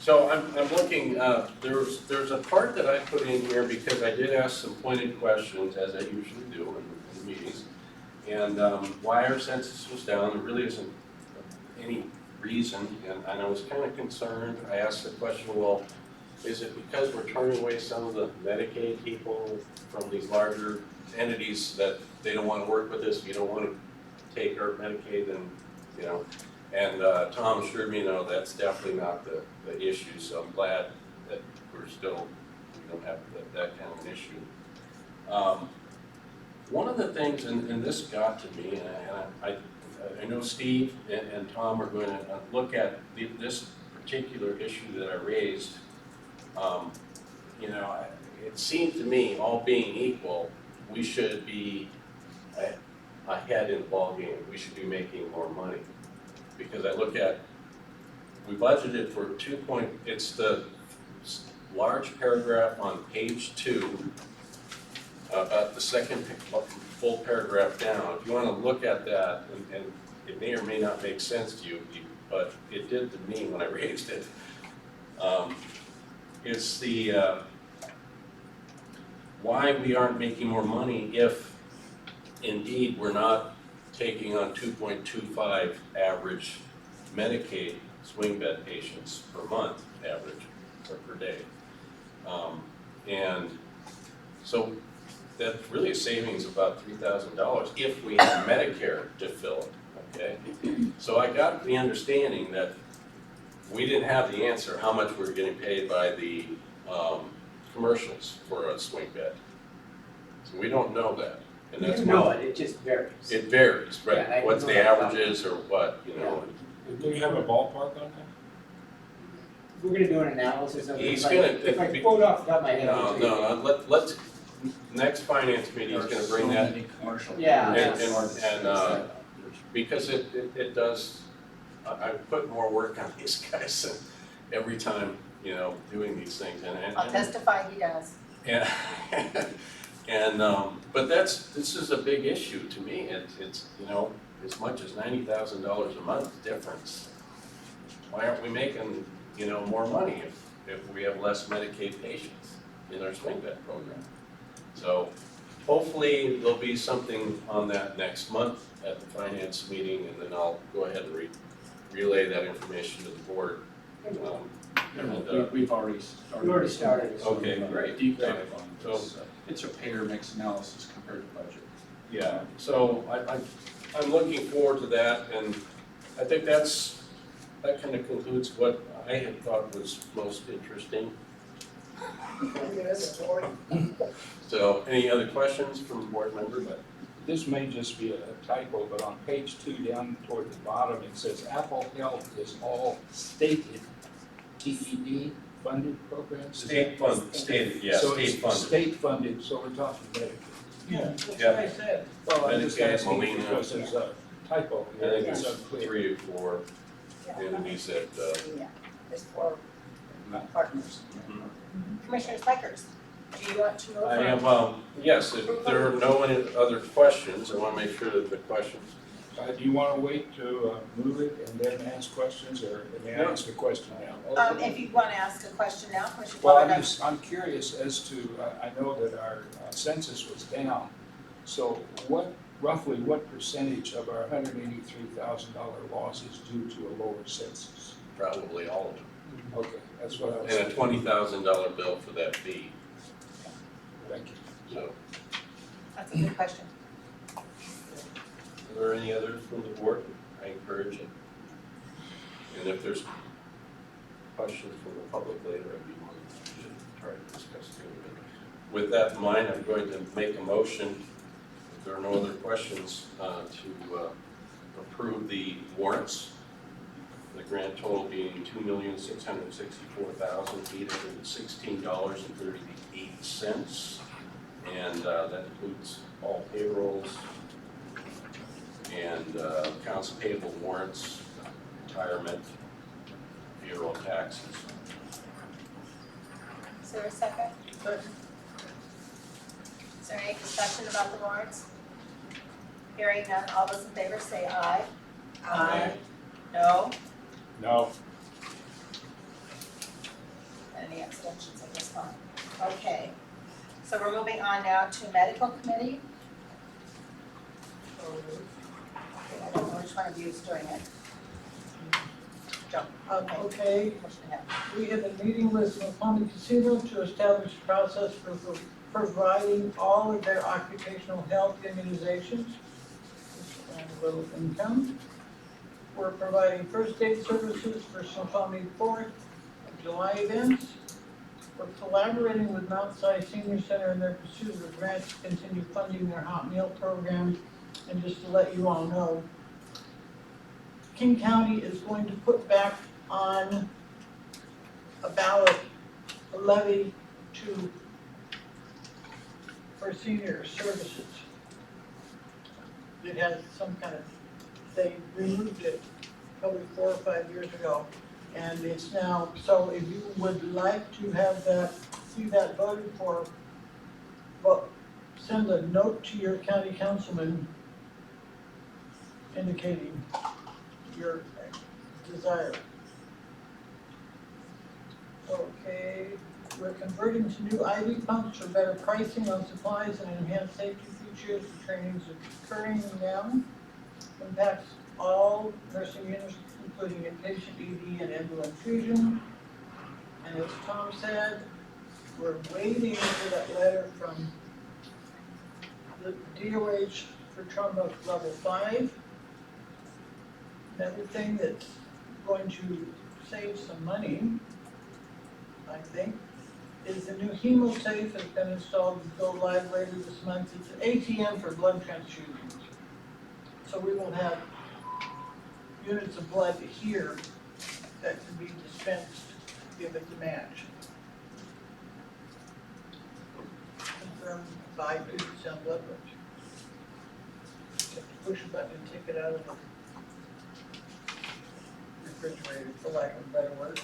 so I'm looking, there's a part that I put in here because I did ask some pointed questions, as I usually do in meetings. And why our census was down, there really isn't any reason, and I was kind of concerned. I asked the question, well, is it because we're turning away some of the Medicaid people from these larger entities that they don't want to work with us, you don't want to take our Medicaid, and you know? And Tom assured me, no, that's definitely not the issue, so I'm glad that we don't have that kind of an issue. One of the things, and this got to me, and I know Steve and Tom are going to look at this particular issue that I raised. You know, it seemed to me, all being equal, we should be ahead in the ballgame. We should be making more money. Because I look at, we budgeted for it's the large paragraph on page 2, about the second full paragraph down. If you want to look at that, and it may or may not make sense to you, but it did to me when I raised it. It's the why we aren't making more money if indeed we're not taking on 2.25 average Medicaid swing bed patients per month average or per day. And so that's really a savings of about $3,000 if we have Medicare to fill it, okay? So I got the understanding that we didn't have the answer how much we were getting paid by the commercials for a swing bed. So we don't know that. And that's It just varies. It varies, right? Yeah, What's the averages or what, you know? Do you have a ballpark on that? We're gonna do an analysis of it. He's If I quote off the top of my head. I'll tell you. No, let's, next finance meeting is gonna bring that. Commercial. Yeah. And because it does, I put more work on these guys every time, you know, doing these things, and I'll testify he does. Yeah. But this is a big issue to me. It's you know, as much as $90,000 a month difference. Why aren't we making, you know, more money if we have less Medicaid patients in our swing bed program? So hopefully there'll be something on that next month at the finance meeting, and then I'll go ahead and relay that information to the board. We've already started. Okay, great. Deep dive on So- this. It's a payer mix analysis compared to budget. Yeah, so I'm looking forward to that, and I think that kind of concludes what I had thought was most interesting. So, any other questions from the board member? This may just be a typo, but on page 2 down toward the bottom, it says Apple Health is all stated TED funded programs. Is that- State, yeah, So state it's funded. state funded, so we're talking Medicaid. Yeah, that's what Yeah. I said. Well, I'm just Medicaid, asking Molina. because there's a typo I here, think it's there's unclear. 3 or 4 entities that, Yeah, there's 4 partners. Mhm. Commissioner Spikers, do you want to move on? I am, yes, if there are no other questions, I want to make sure that the questions. Do you want to wait to move it and then ask questions, or may I ask a question now? If you want to ask a question now, Commissioner Well, Pollard, I'm curious as to, I know that our census was down, so roughly what percentage of our $183,000 loss is due to a lower census? Probably all of them. Okay, that's what I was And a thinking. $20,000 bill for that fee, Thank you. so. that's a good question. Are there any others from the board? I encourage it. And if there's questions from the public later, I'd be more than happy to try to discuss it. With that in mind, I'm going to make a motion, if there are no other questions, to approve the warrants, the grand total being $2,664,816.38. And that includes all payrolls and accounts payable, warrants, retirement, payroll taxes. Is there a second? Second. Is there any discussion about the warrants? Hearing none, all those in favor say aye. Aye. No? No. Any abstentions at this time? Okay. So we're moving on now to medical committee. I don't know which one of you is doing it. Joe, okay. Okay, Motion to have. we have been meeting with Snoqualmie Casino to establish a process for providing all of their occupational health immunizations and low income. We're providing first aid services for Snoqualmie 4th of July events. We're collaborating with Mount Si Senior Center in their pursuit of a grant to continue funding their hot meal program. And just to let you all know, King County is going to put back on a ballot a levy for senior services. It has some kind of, they removed it probably 4 or 5 years ago. And it's now, so if you would like to have that, see that voted for, well, send a note to your county councilman indicating your desire. Okay, we're converting to new IV pumps for better pricing on supplies and enhanced safety features. The trainings are occurring now. Impacts all nursing units, including inpatient ED and endocrine infusion. And as Tom said, we're waiting for that letter from the DOH for trauma level 5. Another thing that's going to save some money, I think, is the new hemosafe has been installed to go live later this month. It's an ATM for blood transfusions. So we will have units of blood here that can be dispensed if it's a match. Confirmed by 2% blood pressure. Just have to push a button and take it out of the refrigerator, for lack of a better word.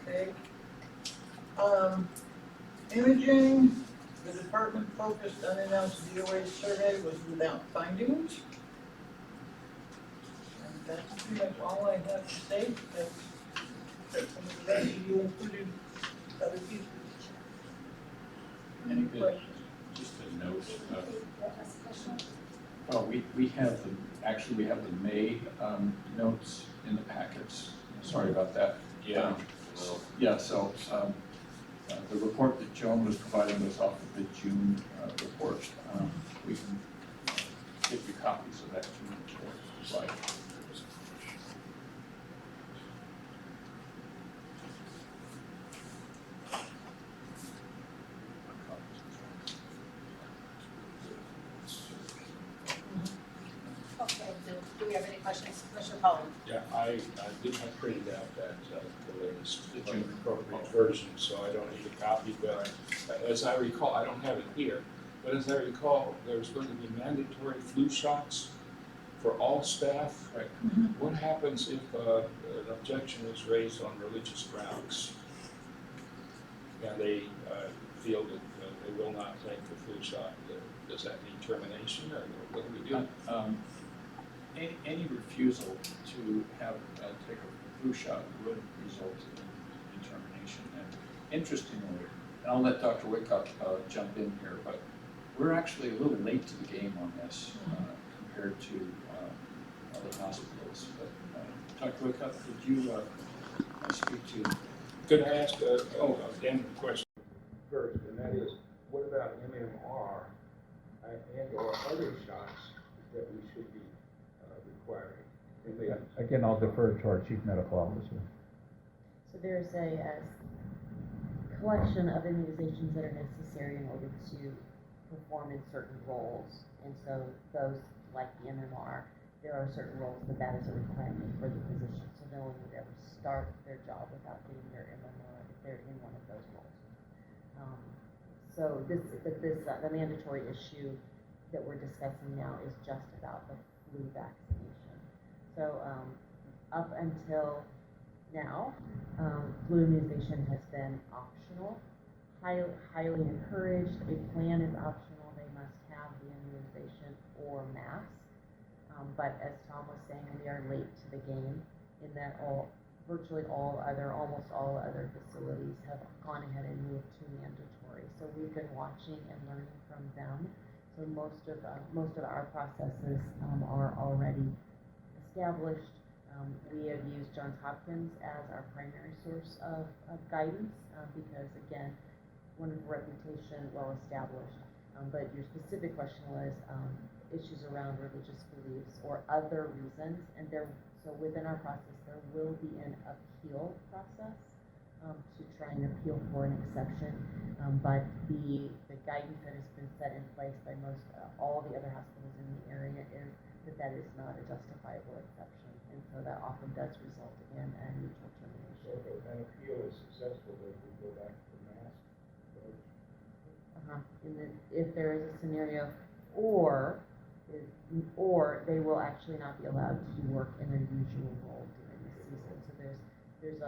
Okay. Imaging, the department focused unannounced DOA survey was without findings. And that's pretty much all I have to say. That's some of the rest of you included other pieces. Any questions? Just a note, That's a question. well, we have we have the May notes in the packets. Sorry about that. Yeah. Well, Yeah, so the report that Joan was providing was off of the June report. We can get you copies of that June report. Slide. Okay, do we have any questions? Commissioner Polly? Yeah, I did have printed out that the latest appropriate version, so I don't need a copy, but as I recall, I don't have it here, but as I recall, there's going to be mandatory flu shots for all staff. Right. What happens if an objection is raised on religious grounds? And they feel that they will not take the flu shot? Does that mean termination, or what do we do? Any refusal to have take a flu shot would result in termination. And interestingly, and I'll let Dr. Wickup jump in here, but we're actually a little late to the game on this compared to other hospitals. But Dr. Wickup, could you speak to? Could I ask a question first, and that is, what about MMR and or other shots that we should be requiring? Again, I'll defer to our Chief Medical Officer. So there's a collection of immunizations that are necessary in order to perform in certain roles. And so those, like the MMR, there are certain roles that is a requirement for the position, so no one would ever start their job without getting their MMR if they're in one of those roles. So the mandatory issue that we're discussing now is just about the flu vaccination. So up until now, flu immunization has been optional, highly encouraged. A plan is optional; they must have the immunization or mask. But as Tom was saying, we are late to the game in that almost all other facilities have gone ahead and moved to mandatory. So we've been watching and learning from them. So most of our processes are already established. We have used Johns Hopkins as our primary source of guidance because, again, one of reputation, well established. But your specific question was issues around religious beliefs or other reasons, and so within our process there will be an appeal process to try and appeal for an exception. But the guidance that has been set in place by all the other hospitals in the area is that is not a justifiable exception, and so that often does result in a mutual termination. So if an appeal is successful, they will go back to mask. If there is a scenario, or they will actually not be allowed to work in their usual role during the season. So there's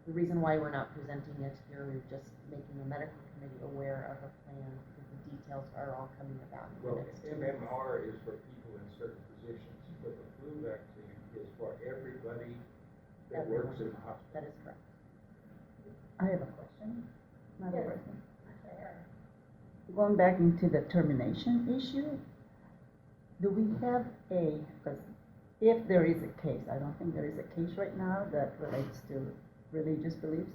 the reason why we're not presenting it here. We're just making the medical committee aware of a plan because the details are all coming about. Well, MMR is for people in certain positions, but the flu vaccine is for everybody that works in the hospital. That is correct. I have a question. Madam Yes. President. Going back into the termination issue, do we have because if there is a case, I don't think there is a case right now that relates to religious beliefs.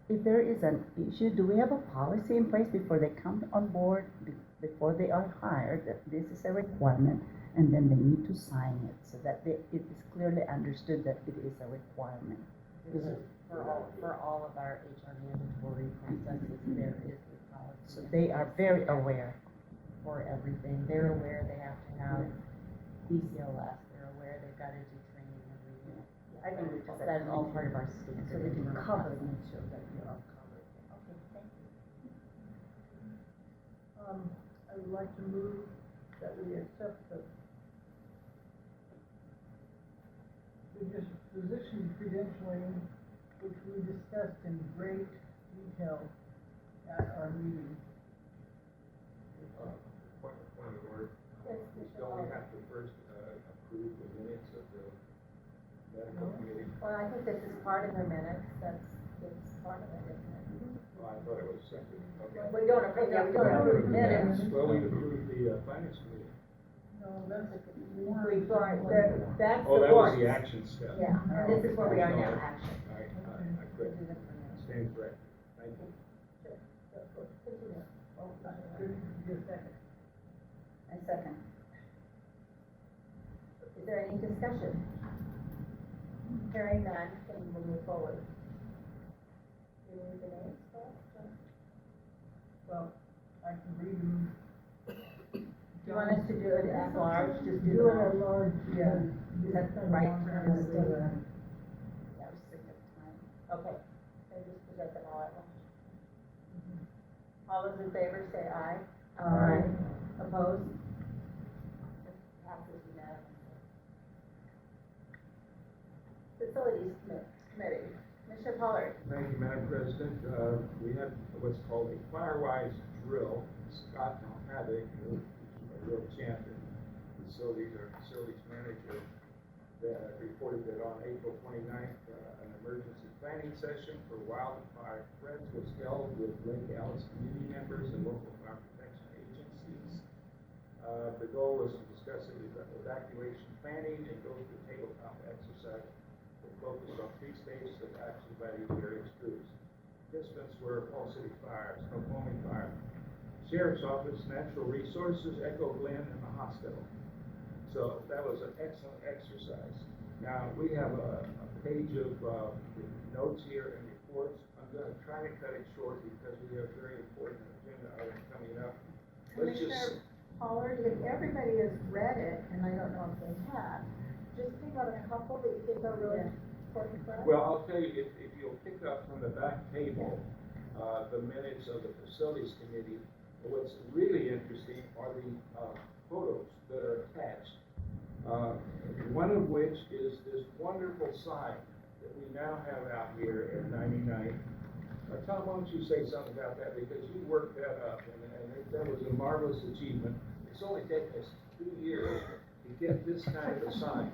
If there is an issue, do we have a policy in place before they come on board, before they are hired, that this is a requirement, and then they need to sign it so that it is clearly understood that it is a requirement? For all of our HR mandatory processes, there is a policy. So they are very aware. For everything. They're aware they have to have BCLS. They're aware they've got to do training every year. I think we just That is all part of our standard. So we can internal cover, process. make sure that you're all covered. Okay, thank you. I would like to move that we accept the physician credentialing, which we discussed in great detail at our meeting. Point of order. Don't we have to first approve the minutes of the medical committee? Well, I think this is part of the minutes. It's part of it, isn't it? Well, I thought it was separate. Okay. We don't approve minutes. Well, we approved the finance committee. No, that's That's Oh, the that was warrants. the action step. Yeah, and this is where we are now, action. I quit. Stand correct. Thank you. your second. I second. Is there any discussion? Hearing none, can we move forward? Do you need the names first? Well, I can read them. Do you want us to do it at large, just do Do it at them all? large, yeah. That's right for us to do. That was sick of time. Okay, then just present them all at once. All those in favor say aye. Aye. Opposed? Passes unanimously. Facilities Committee, Commissioner Pollard. Thank you, Madam President. We have what's called a Firewise drill. Scott Malhavoc, who's a real champion, facilities manager, that reported that on April 29th, an emergency planning session for wildfire threats was held with Lake Alice community members and local fire protection agencies. The goal was to discuss evacuation planning and go through tabletop exercise that focused on 3 stages of action by the various groups. Participants were Fall City Fire, Snoqualmie Fire, Sheriff's Office, Natural Resources, Echo Glen, and the hospital. So that was an excellent exercise. Now, we have a page of notes here and reports. I'm going to try to cut it short because we have very important agenda items coming up. Let's just Pollard, if everybody has read it, and I don't know if they have, just pick out a couple that you think are really important for us. Well, I'll tell you, if you'll pick up from the back table, the minutes of the facilities committee, what's really interesting are the photos that are attached. One of which is this wonderful sign that we now have out here at 99. Tom, why don't you say something about that, because you worked that up, and that was a marvelous achievement. It's only taken us 2 years to get this kind of a sign.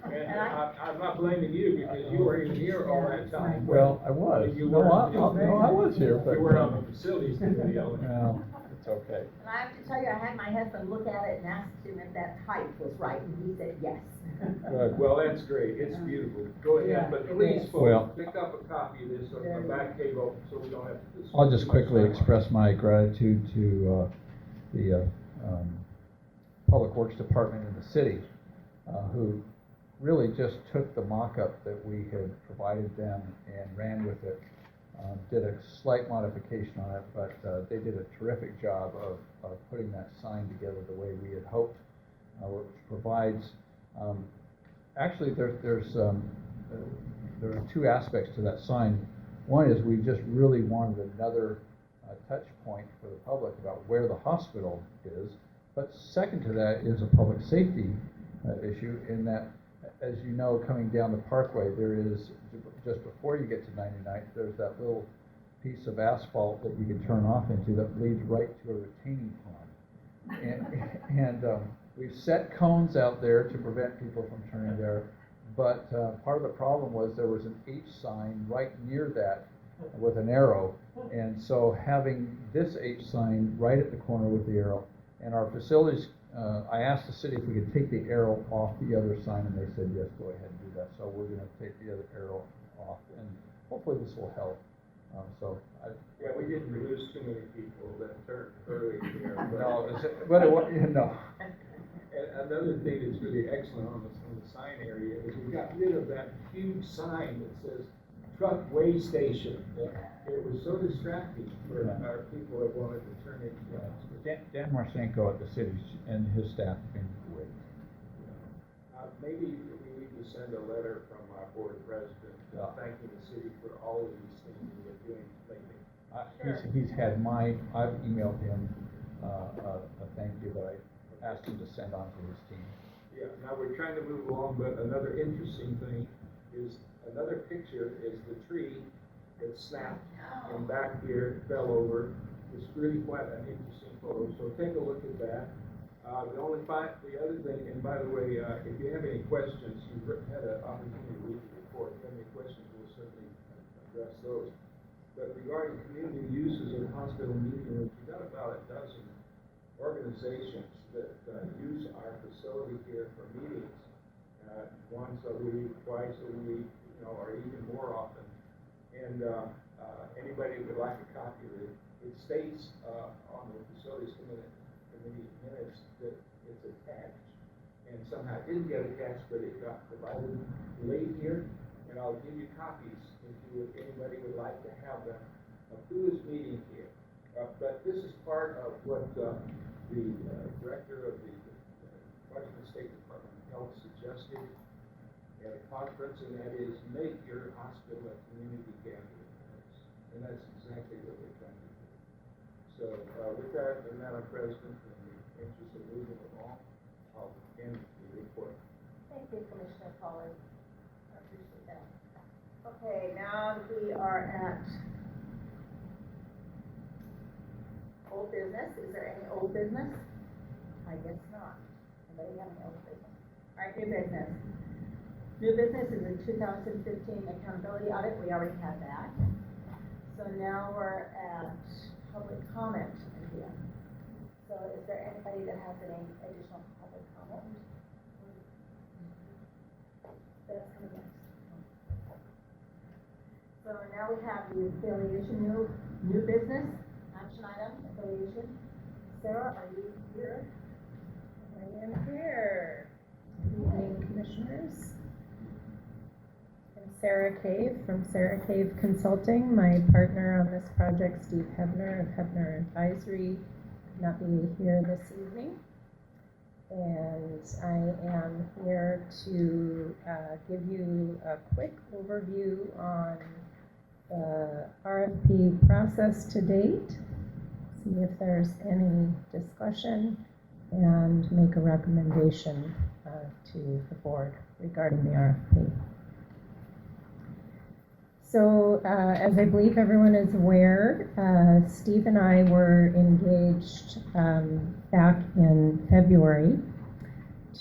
And I'm not blaming you, because you were even here all that time. Well, I was. You No, were- I was here, but. You were on the facilities committee, Well, it's okay. And I have to tell you, I had my husband look at it and asked him if that height was right, and he said yes. Good. Well, that's great, it's beautiful. Go Yeah, ahead, but it please, is. Well- folks, pick up a copy of this on the back table, so we don't have to. I'll just quickly express my gratitude to the Public Works Department in the city, who really just took the mock-up that we had provided them and ran with it. Did a slight modification on it, but they did a terrific job of putting that sign together the way we had hoped, which provides, actually there are two aspects to that sign. One is we just really wanted another touch point for the public about where the hospital is, but second to that is a public safety issue in that, as you know, coming down the Parkway, there is, just before you get to 99th, there's that little piece of asphalt that you can turn off into that leads right to a retaining pond. And we've set cones out there to prevent people from turning there, but part of the problem was there was an H sign right near that with an arrow, and so having this H sign right at the corner with the arrow, and our facilities, I asked the city if we could take the arrow off the other sign, and they said, yes, go ahead and do that. So we're going to take the other arrow off, and hopefully this will help. Yeah, we didn't lose too many people that turned early here. But it was, you know. And another thing that's really excellent on the sign area is we got rid of that huge sign that says truck weigh station. It was so distracting for our people that wanted to turn into the hospital. Dan Marcenko at the city and his staff have been great. Maybe we need to send a letter from our board president thanking the city for all of these things that we're doing lately. He's had I've emailed him a thank you that I asked him to send on to his team. Yeah, now we're trying to move along, but another interesting thing is, another picture is the tree that snapped and back here fell over. It's really quite an interesting photo, so take a look at that. The other thing, and by the way, if you have any questions, you've had an opportunity to read the report. If you have any questions, we'll certainly address those. But regarding community uses of hospital meeting rooms, we've got about a dozen organizations that use our facility here for meetings, once a week, twice a week, or even more often. And anybody who would like a copy of it, it states on the facilities committee minutes that it's attached. And somehow it didn't get attached, but it got provided late here. And I'll give you copies if anybody would like to have them of who is meeting here. But this is part of what the director of the Washington State Department of Health suggested at a conference, and that is make your hospital a community gathering place. And that's exactly what we're trying to do. So with that, Madam President, in the interest of moving along, I'll end the report. Thank you, Commissioner Pollard. I appreciate that. Okay, now we are at old business. Is there any old business? I guess not. Anybody have any old business? All right, new business. New business is the 2015 accountability audit. We already had that. So now we're at public comment again. So is there anybody that has any additional public comment? That's coming next. So now we have the affiliation, new business, action item, affiliation. Sarah, are you here? I am here. Good evening, commissioners. I'm Sarah Cave from Sarah Cave Consulting. My partner on this project, Steve Hebner of Hebner Advisory, not be here this evening. And I am here to give you a quick overview on the RFP process to date, see if there's any discussion, and make a recommendation to the board regarding the RFP. So as I believe everyone is aware, Steve and I were engaged back in February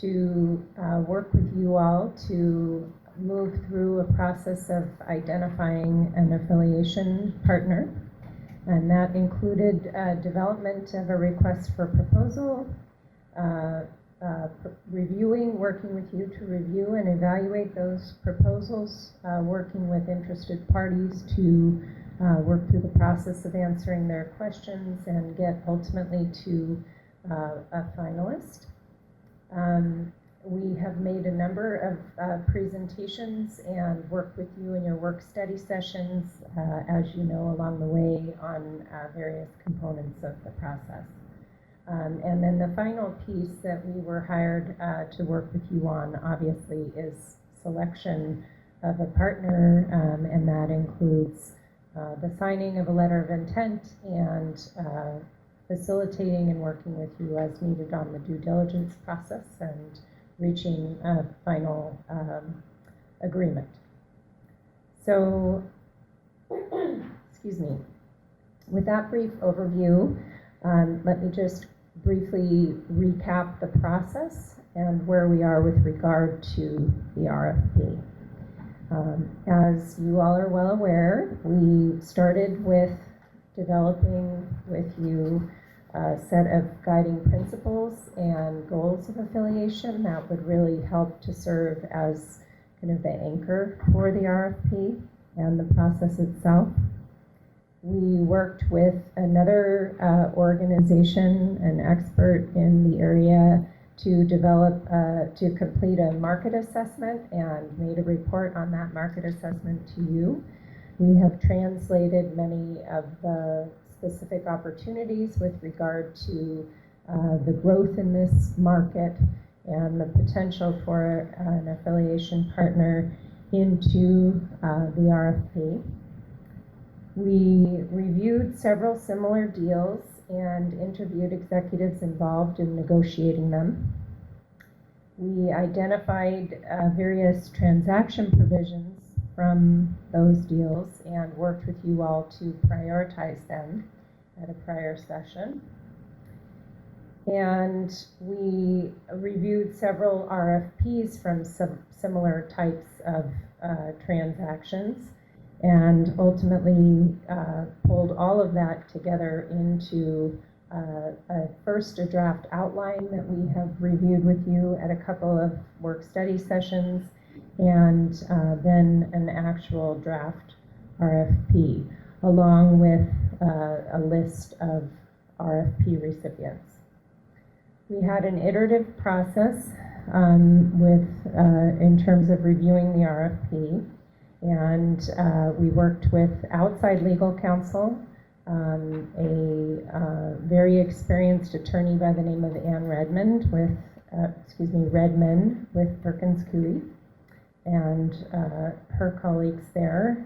to work with you all to move through a process of identifying an affiliation partner. And that included development of a request for proposal, reviewing, working with you to review and evaluate those proposals, working with interested parties to work through the process of answering their questions and get ultimately to a finalist. We have made a number of presentations and worked with you in your work study sessions, as you know, along the way on various components of the process. And then the final piece that we were hired to work with you on, obviously, is selection of a partner, and that includes the signing of a letter of intent and facilitating and working with you as needed on the due diligence process and reaching a final agreement. So, excuse me, with that brief overview, let me just briefly recap the process and where we are with regard to the RFP. As you all are well aware, we started with developing with you a set of guiding principles and goals of affiliation that would really help to serve as kind of the anchor for the RFP and the process itself. We worked with another organization, an expert in the area, to develop, to complete a market assessment and made a report on that market assessment to you. We have translated many of the specific opportunities with regard to the growth in this market and the potential for an affiliation partner into the RFP. We reviewed several similar deals and interviewed executives involved in negotiating them. We identified various transaction provisions from those deals and worked with you all to prioritize them at a prior session. And we reviewed several RFPs from similar types of transactions and ultimately pulled all of that together into a draft outline that we have reviewed with you at a couple of work study sessions, and then an actual draft RFP, along with a list of RFP recipients. We had an iterative process in terms of reviewing the RFP, and we worked with outside legal counsel, a very experienced attorney by the name of Ann Redmond with Perkins Coie, and her colleagues there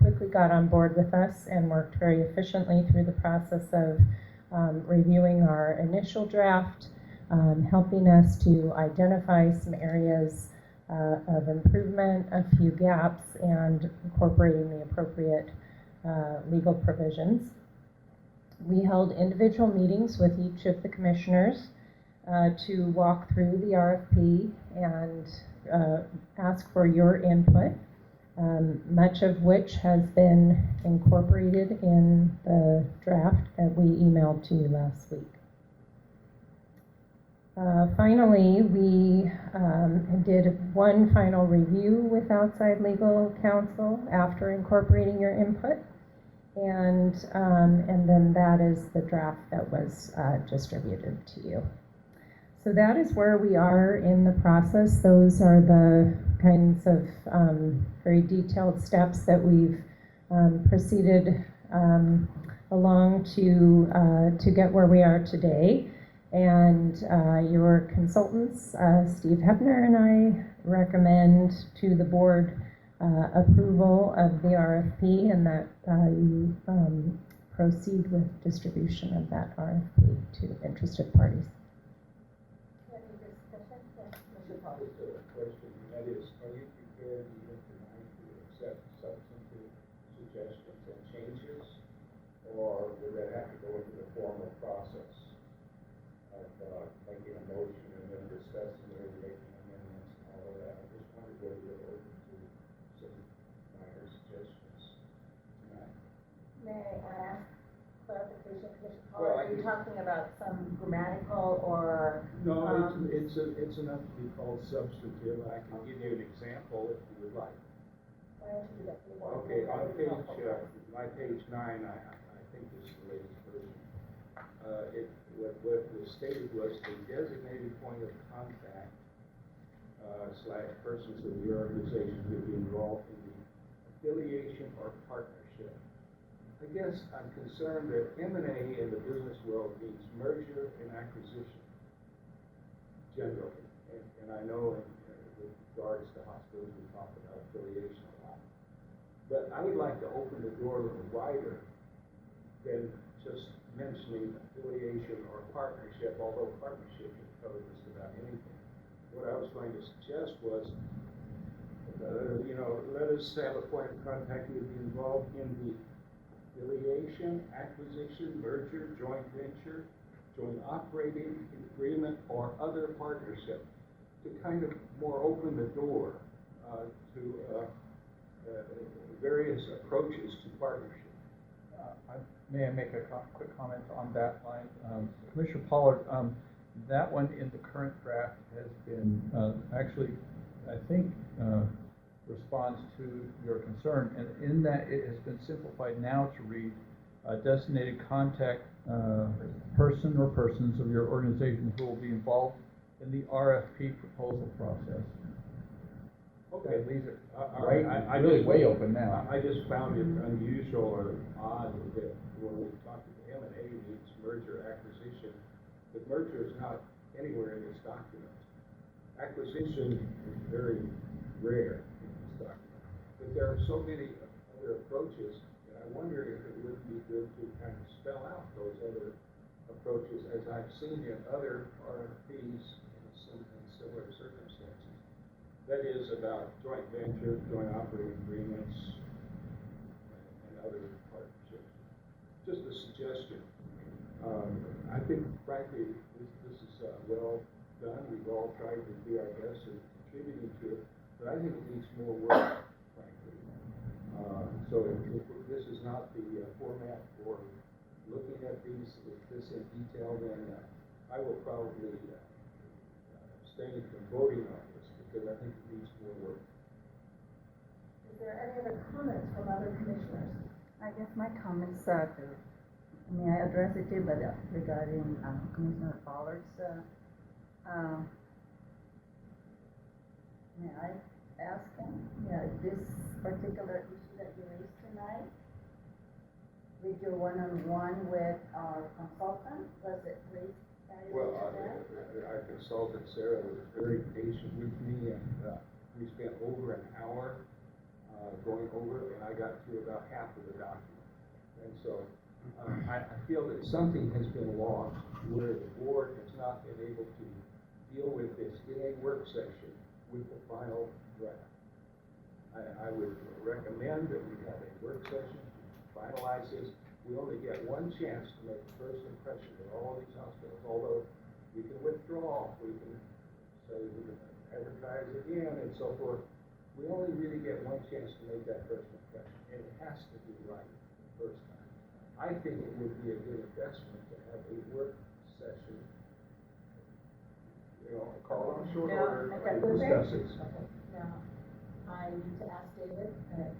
quickly got on board with us and worked very efficiently through the process of reviewing our initial draft, helping us to identify some areas of improvement, a few gaps, and incorporating the appropriate legal provisions. We held individual meetings with each of the commissioners to walk through the RFP and ask for your input, much of which has been incorporated in the draft that we emailed to you last week. Finally, we did one final review with outside legal counsel after incorporating your input, and then that is the draft that was distributed to you. So that is where we are in the process. Those are the kinds of very detailed steps that we've proceeded along to get where we are today. And your consultants, Steve Hebner and I, recommend to the board approval of the RFP and that you proceed with distribution of that RFP to interested parties. Just a question, and that is, are you prepared even tonight to accept substantive suggestions and changes? Or would that have to go into the formal process of making a motion and then discussing it and making amendments and all of that? I just wondered whether you're open to some minor suggestions tonight. May I ask clarification, Commissioner Well, Pollard? Are you talking about some grammatical or? No, it's enough to be called substantive. I can give you an example if you would like. Why don't you do that for the board? Okay, on my page 9, I think this is the latest version. What was stated was a designated point of contact / persons of the organization would be involved in the affiliation or partnership. I guess I'm concerned that M&A in the business world means merger and acquisition, generally. And I know with regards to hospitals, we talk about affiliation a lot. But I would like to open the door a little wider than just mentioning affiliation or partnership, although partnership can cover just about anything. What I was going to suggest was, let us have a point of contact who would be involved in the affiliation, acquisition, merger, joint venture, joint operating agreement, or other partnership, to kind of more open the door to various approaches to partnership. May I make a quick comment on that line? Commissioner Pollard, that one in the current draft has been actually, I think, responds to your concern, and in that it has been simplified now to read designated contact person or persons of your organization who will be involved in the RFP proposal process. Okay. That leaves it I really just- way open now. I just found it unusual or odd that when we talk to M&A means merger acquisition, but merger is not anywhere in this document. Acquisition is very rare in this document. But there are so many other approaches, and I wonder if it would be good to kind of spell out those other approaches as I've seen in other RFPs in similar circumstances. That is about joint venture, joint operating agreements, and other partnerships. Just a suggestion. I think, frankly, this is well done. We've all tried to do our best in contributing to it, but I think it needs more work, frankly. So if this is not the format for looking at this in detail, then I will probably abstain from voting on this, because I think it needs more work. Is there any other comments from other commissioners? I guess my comments are may I address it too, but regarding Commissioner Pollard's, may I ask him, this particular issue that you raised tonight, with your one-on-one with our consultant, was it raised? Well, our consultant, Sarah, was very patient with me, and we spent over an hour going over it, and I got through about half of the document. And so I feel that something has been lost where the board has not been able to deal with this in a work session with the final draft. I would recommend that we have a work session to finalize this. We only get one chance to make a first impression with all these hospitals, although we can withdraw, we can say we can advertise again and so forth. We only really get one chance to make that first impression, and it has to be right the first time. I think it would be a good investment to have a work session, call on short order to discuss it. Now, I need to ask David,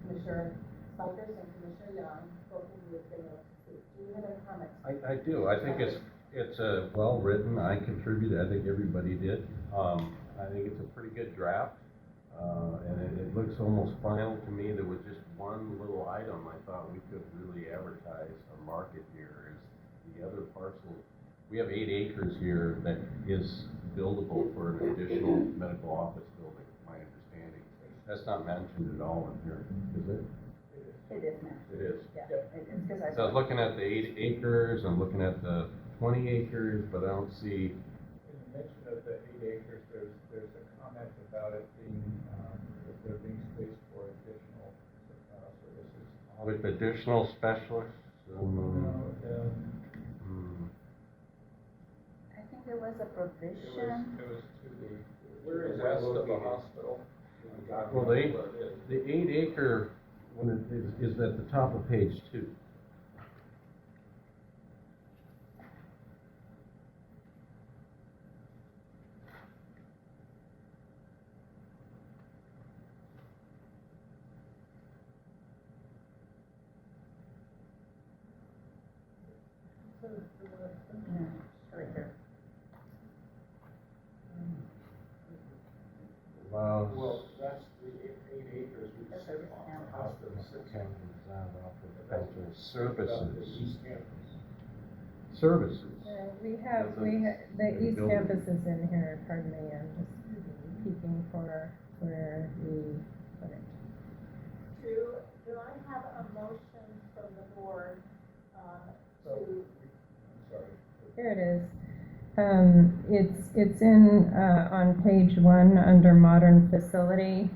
Commissioner Spikers and Commissioner Young, both of you have been able to speak. Do you have any comments? I do. I think it's well written. I contributed. I think everybody did. I think it's a pretty good draft. And it looks almost final to me. There was just one little item I thought we could really advertise a market here is the other parcel. We have 8 acres here that is buildable for an additional medical office building, my understanding. That's not mentioned at all in here, is it? It is mentioned. It is. Yeah, it is, because I. So I was looking at the 8 acres, I'm looking at the 20 acres, but I don't see. In the mention of the 8 acres, there's a comment about it being, that there being space for additional services. With additional specialists? I think there was a provision. It was to the west of the hospital. Well, the 8 acre one is at the top of page 2. Yeah, right there. Well, that's the 8 acres we That's said what on it's the hospital. Services. Services. We have, the East Campus is in here, pardon me, I'm just peeking for where we put it. Do I have a motion from the board, to? Here it is. It's in, on page 1 under modern facility.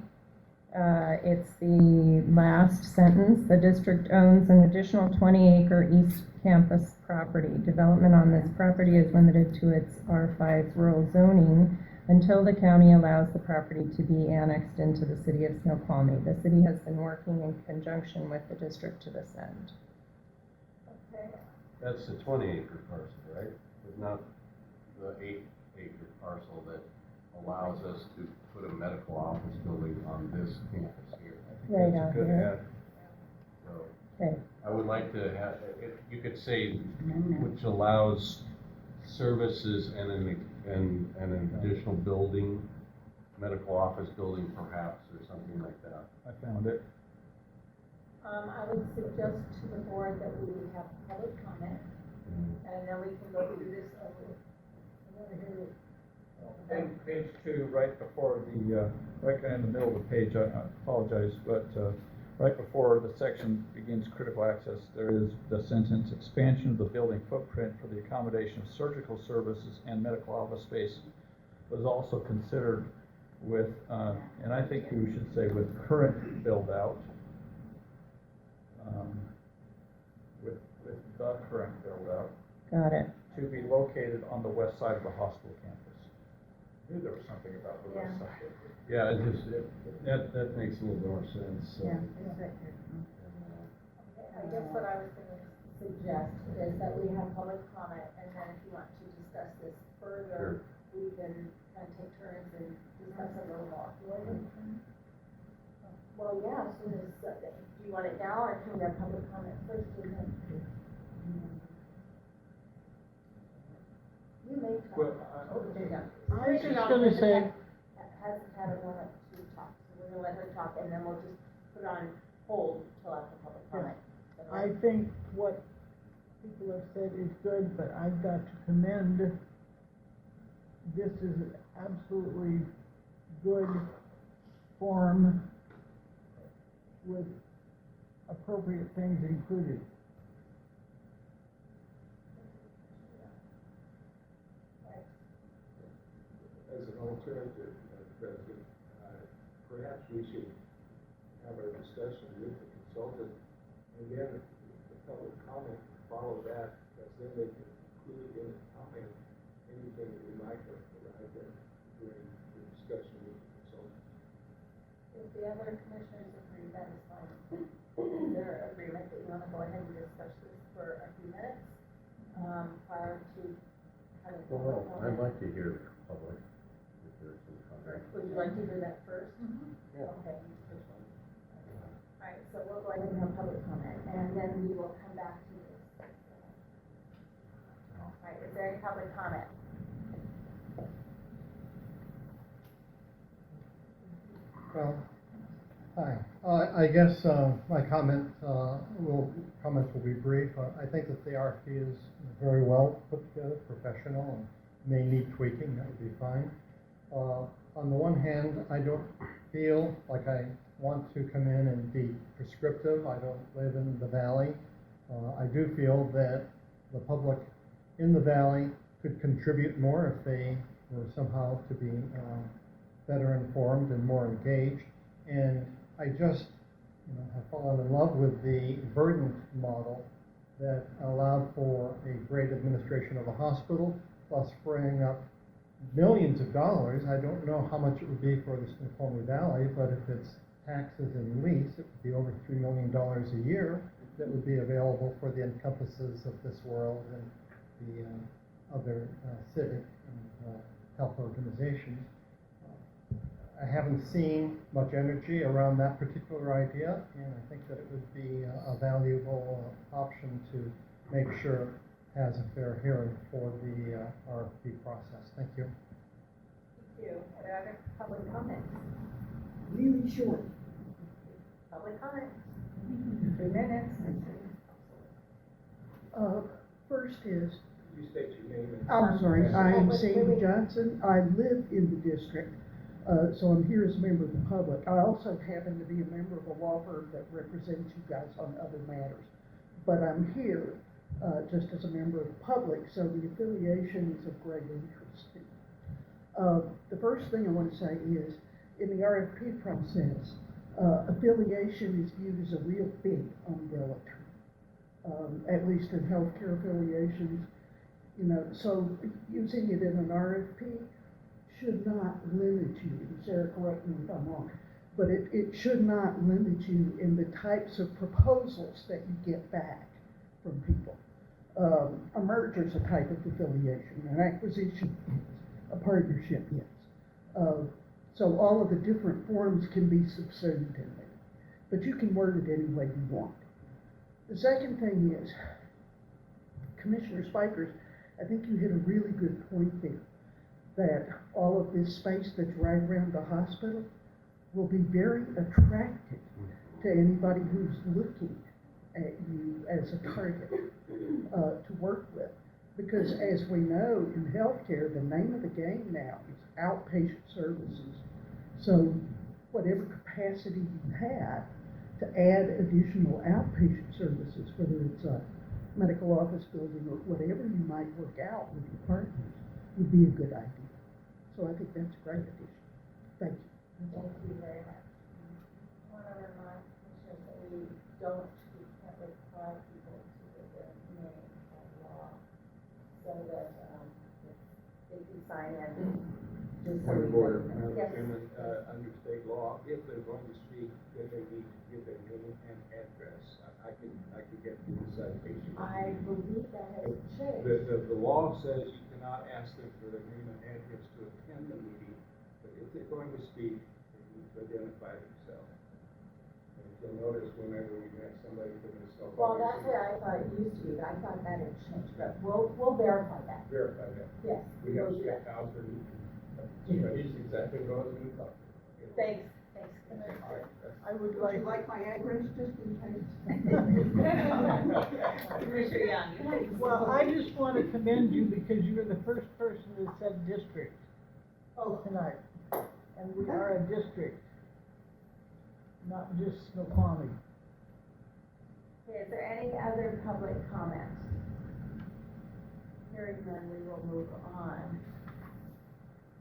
It's the last sentence. The district owns an additional 20-acre East Campus property. Development on this property is limited to its R5 rural zoning until the county allows the property to be annexed into the city of Snoqualmie. The city has been working in conjunction with the district to this end. Okay, That's the 20 acre parcel, right? But not the 8 acre parcel that allows us to put a medical office building on this campus here. Right That's out a good here. add. So Okay. I would like to have, if you could say, which allows services and an additional building, medical office building perhaps, or something like that. I found it. I would suggest to the board that we have public comment, and then we can go through this Page 2, right before the, right in the middle of the page, I apologize, but right before the section begins critical access, there is the sentence, expansion of the building footprint for the accommodation of surgical services and medical office space was also considered with, and I think you should say with current build out, with the current build out, Got it. to be located on the west side of the hospital campus. I knew there was something about the west side. Yeah, that makes a little more sense. So. Yeah, it's right there. I guess what I was gonna suggest is that we have public comment, and then if you want to discuss this further, we can kind of take turns and discuss a little more. Well, yeah, as soon as, do you want it now, or can we have public comment first? You may talk. Well, I was just gonna say, Hasn't had a moment to talk, so we're gonna let her talk, and then we'll just put it on hold till after public comment. I think what people have said is good, but I've got to commend, this is an absolutely good form with appropriate things included. As an alternative, President, perhaps we should have a discussion with the consultant, and then the public comment follow that, because then they can include in the comment anything that we might have arrived at during the discussion with the consultant. If the other commissioners agree, that is fine. Is there agreement that you wanna go ahead and discuss this for a few minutes, prior to having public comment? I'd like to hear the public. If there's some comment. Would you like to do that first? Yeah. Okay. All right, so we'll go ahead and have public comment, and then we will come back to this. All right, is there any public comment? Hi. I guess my comments will be brief. I think that the RFP is very well put together, professional, and may need tweaking. That would be fine. On the one hand, I don't feel like I want to come in and be prescriptive. I don't live in the valley. I do feel that the public in the valley could contribute more if they were somehow to be better informed and more engaged. And I just have fallen in love with the burden model that allowed for a great administration of a hospital, plus freeing up millions of dollars. I don't know how much it would be for the Snoqualmie Valley, but if it's taxes and lease, it would be over $3 million a year that would be available for the encompasses of this world and the other civic and health organizations. I haven't seen much energy around that particular idea, and I think that it would be a valuable option to make sure it has a fair hearing for the RFP process. Thank you. Thank you. Are there other public comments? Really short. Public comment? 3 minutes. First is, You state your name and. I'm sorry, I am Wait, Sandy wait. Johnson. I live in the district, so I'm here as a member of the public. I also happen to be a member of a law firm that represents you guys on other matters. But I'm here just as a member of the public, so the affiliation is of great interest to me. The first thing I want to say is, in the RFP process, affiliation is viewed as a real big umbrella term, at least in healthcare affiliations. So using it in an RFP should not limit you, and Sarah, correct me if I'm wrong, but it should not limit you in the types of proposals that you get back from people. A merger is a type of affiliation, an acquisition is, a partnership is. So all of the different forms can be subsumed in there, but you can word it any way you want. The second thing is, Commissioner Spikers, I think you hit a really good point there, that all of this space that's right around the hospital will be very attractive to anybody who's looking at you as a target to work with. Because as we know, in healthcare, the name of the game now is outpatient services. So whatever capacity you have to add additional outpatient services, whether it's a medical office building or whatever you might work out with your partners, would be a good idea. So I think that's a great addition. Thank you. Thank you very much. I want to remind commissioners that we can't require people to give their name and law, so that they can sign in. Just so Point of we order, can- Madam Yes. Chairman, under state law, if they're going to speak, then they need to give their name and address. I could get through the citation. I believe that has changed. The law says you cannot ask them for their name and address to attend the meeting, but if they're going to speak, they need to identify themselves. And if you'll notice, whenever we met somebody from the Snoqualmie. Well, that's what I thought it used to be, but I thought that had changed, but we'll verify that. Verify that. Yes. We have we'll do that. Skip Hauser, but he's exactly what I was going to talk about. Thanks. All right, that's- I would like my address just in case? Commissioner Young. Well, I just want to commend you because you were the first person that said district tonight. And we are a district, not just Snoqualmie. Okay, is there any other public comment? Hearing none, we will move on.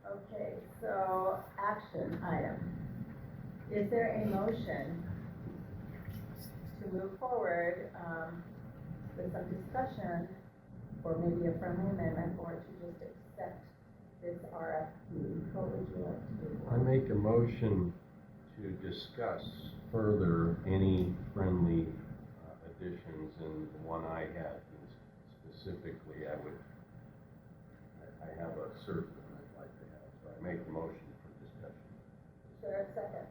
Okay, so action item. Is there a motion to move forward with some discussion, or maybe a friendly amendment, or to just accept this RFP? What would you like to do? I make a motion to discuss further any friendly additions, and the one I had specifically, I have a certain I'd like to have, so I make a motion for discussion. Is there a second?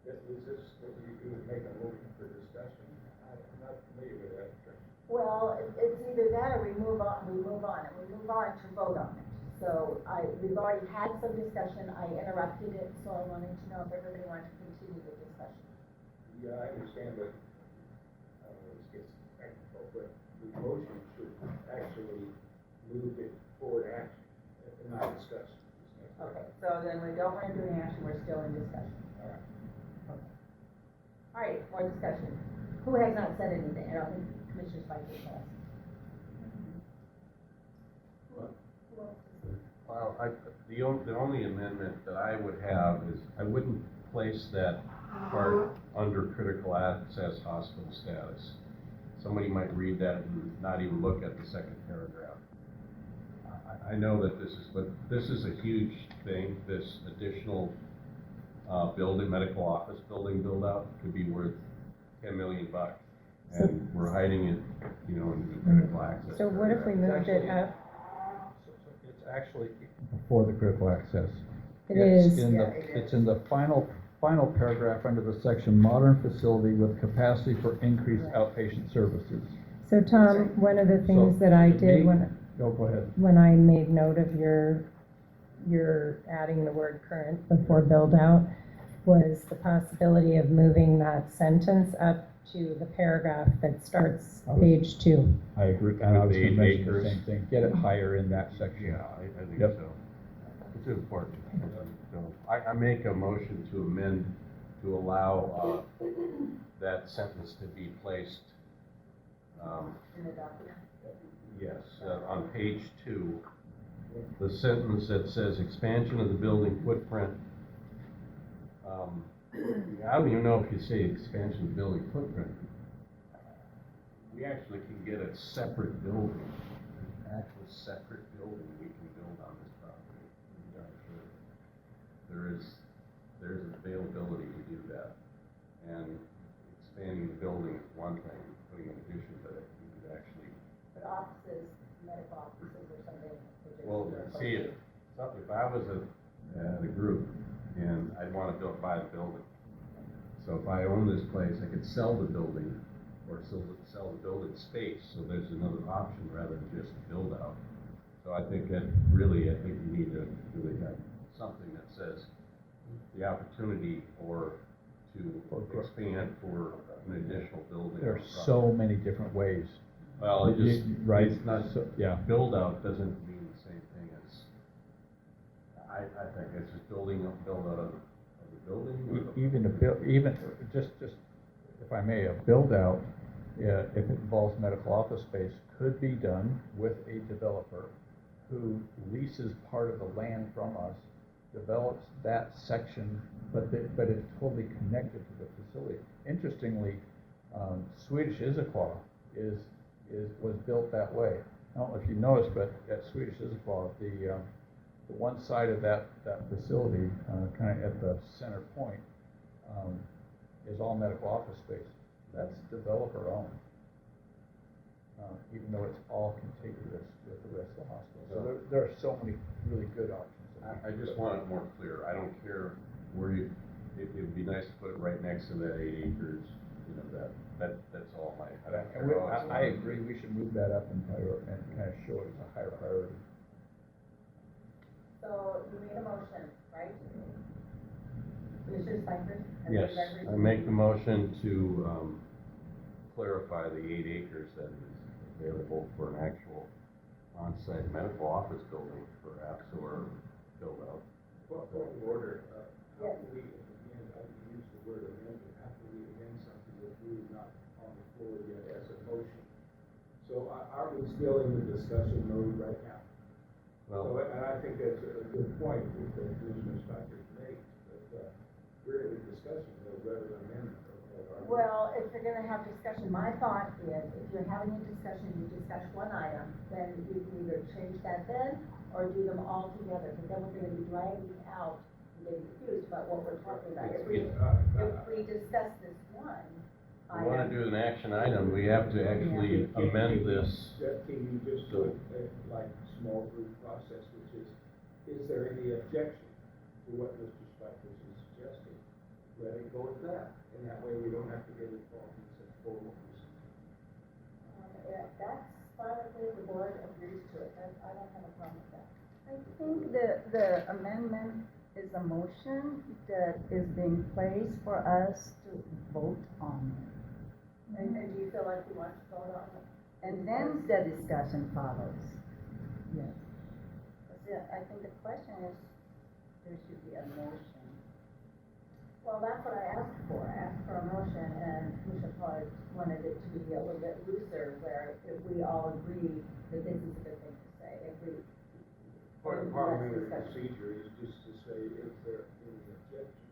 Is this what you would make a motion for discussion? I'm not familiar with that. Well, it's either that or we move on, and we move on to vote on it. So we've already had some discussion, I interrupted it, so I wanted to know if everybody wanted to continue the discussion. Yeah, I understand, but, I don't know, this gets technical, but the motion should actually move it forward action, and not discussion. Okay, so then we don't want to do any action, we're still in discussion. All right. Okay. All right, more discussion. Who has not said anything? I don't think Commissioner Spicer has. Well, the only amendment that I would have is, I wouldn't place that part under critical access hospital status. Somebody might read that and not even look at the second paragraph. I know that this is a huge thing, this additional building, medical office building build out could be worth $10 million. And we're hiding it, you know, in the critical access. So what if we moved it up? It's actually before the critical access. It It's is. in the, it's in the final paragraph under the section modern facility with capacity for increased outpatient services. So Tom, one of the things that I did Go ahead. when I made note of your adding the word current before build out was the possibility of moving that sentence up to the paragraph that starts page 2. I agree, and I was The gonna mention acres. the same thing, get it higher in that section. Yeah, I think Yep. so. It's important. So I make a motion to amend to allow that sentence to be placed, In the document. yes, on page 2. The sentence that says expansion of the building footprint. I don't even know if you say expansion of the building footprint. We actually can get a separate building, an actual separate building we can build on this property. There's availability to do that. And expanding the building is one thing, putting an addition to it, you could actually. But offices, medical offices or something. Well, see, if I was at a group and I'd want to buy the building. So if I own this place, I could sell the building or sell the building space. So there's another option rather than just build out. So I think we need to really have something that says the opportunity to expand for an additional building. There are so many different ways. Well, it just, right, it's not, yeah. Build out doesn't mean the same thing as, I think it's just build out of the building. Even just if I may, a build out, if it involves medical office space, could be done with a developer who leases part of the land from us, develops that section, but it's totally connected to the facility. Interestingly, Swedish Issaquah was built that way. I don't know if you noticed, but at Swedish Issaquah, the one side of that facility, kind of at the center point, is all medical office space. That's developer owned, even though it's all contiguous with the rest of the hospital. So there are so many really good options. I just want it more clear. I don't care where it would be nice to put it right next to that 8 acres, you know, that's all I don't care about. I agree, we should move that up and kind of show it as a higher priority. So you made a motion, right? Commissioner Spicer? Yes, I make the motion to clarify the 8 acres that is available for an actual on-site medical office building perhaps, or build out. Well, point of order, how Yes. can we, again, I use the word amendment, how can we amend something that's really not on the floor yet as a motion? So are we still in the discussion mode right now? Well, So, and I think that's a good point that Commissioner Spicer made, that we're in the discussion mode rather than amendment. Well, if you're gonna have discussion, my thought is, if you're having a discussion, you discuss one item, then you can either change that then, or do them all together, because then we're gonna be dragging out and getting confused about what we're talking about. If we discuss this one if we want to do an action item, we have to actually amend this. Can you just do it like small group process, which is there any objection to what Mr. Spicer is suggesting? Let it go at that, and that way we don't have to get involved in such formal procedure. Yeah, that's fine with me, the board agrees to it, I don't have a problem with that. I think the amendment is a motion that is being placed for us to vote on. And do you feel like you want to vote on it? And then the discussion follows. Yes. I think the question is, there should be a motion. Well, that's what I asked for. I asked for a motion, and Commissioner Park wanted it to be a little bit looser, where if we all agree that this is a good thing to say, if we. Part of then parliamentary let's discuss. procedure is just to say if there any objection.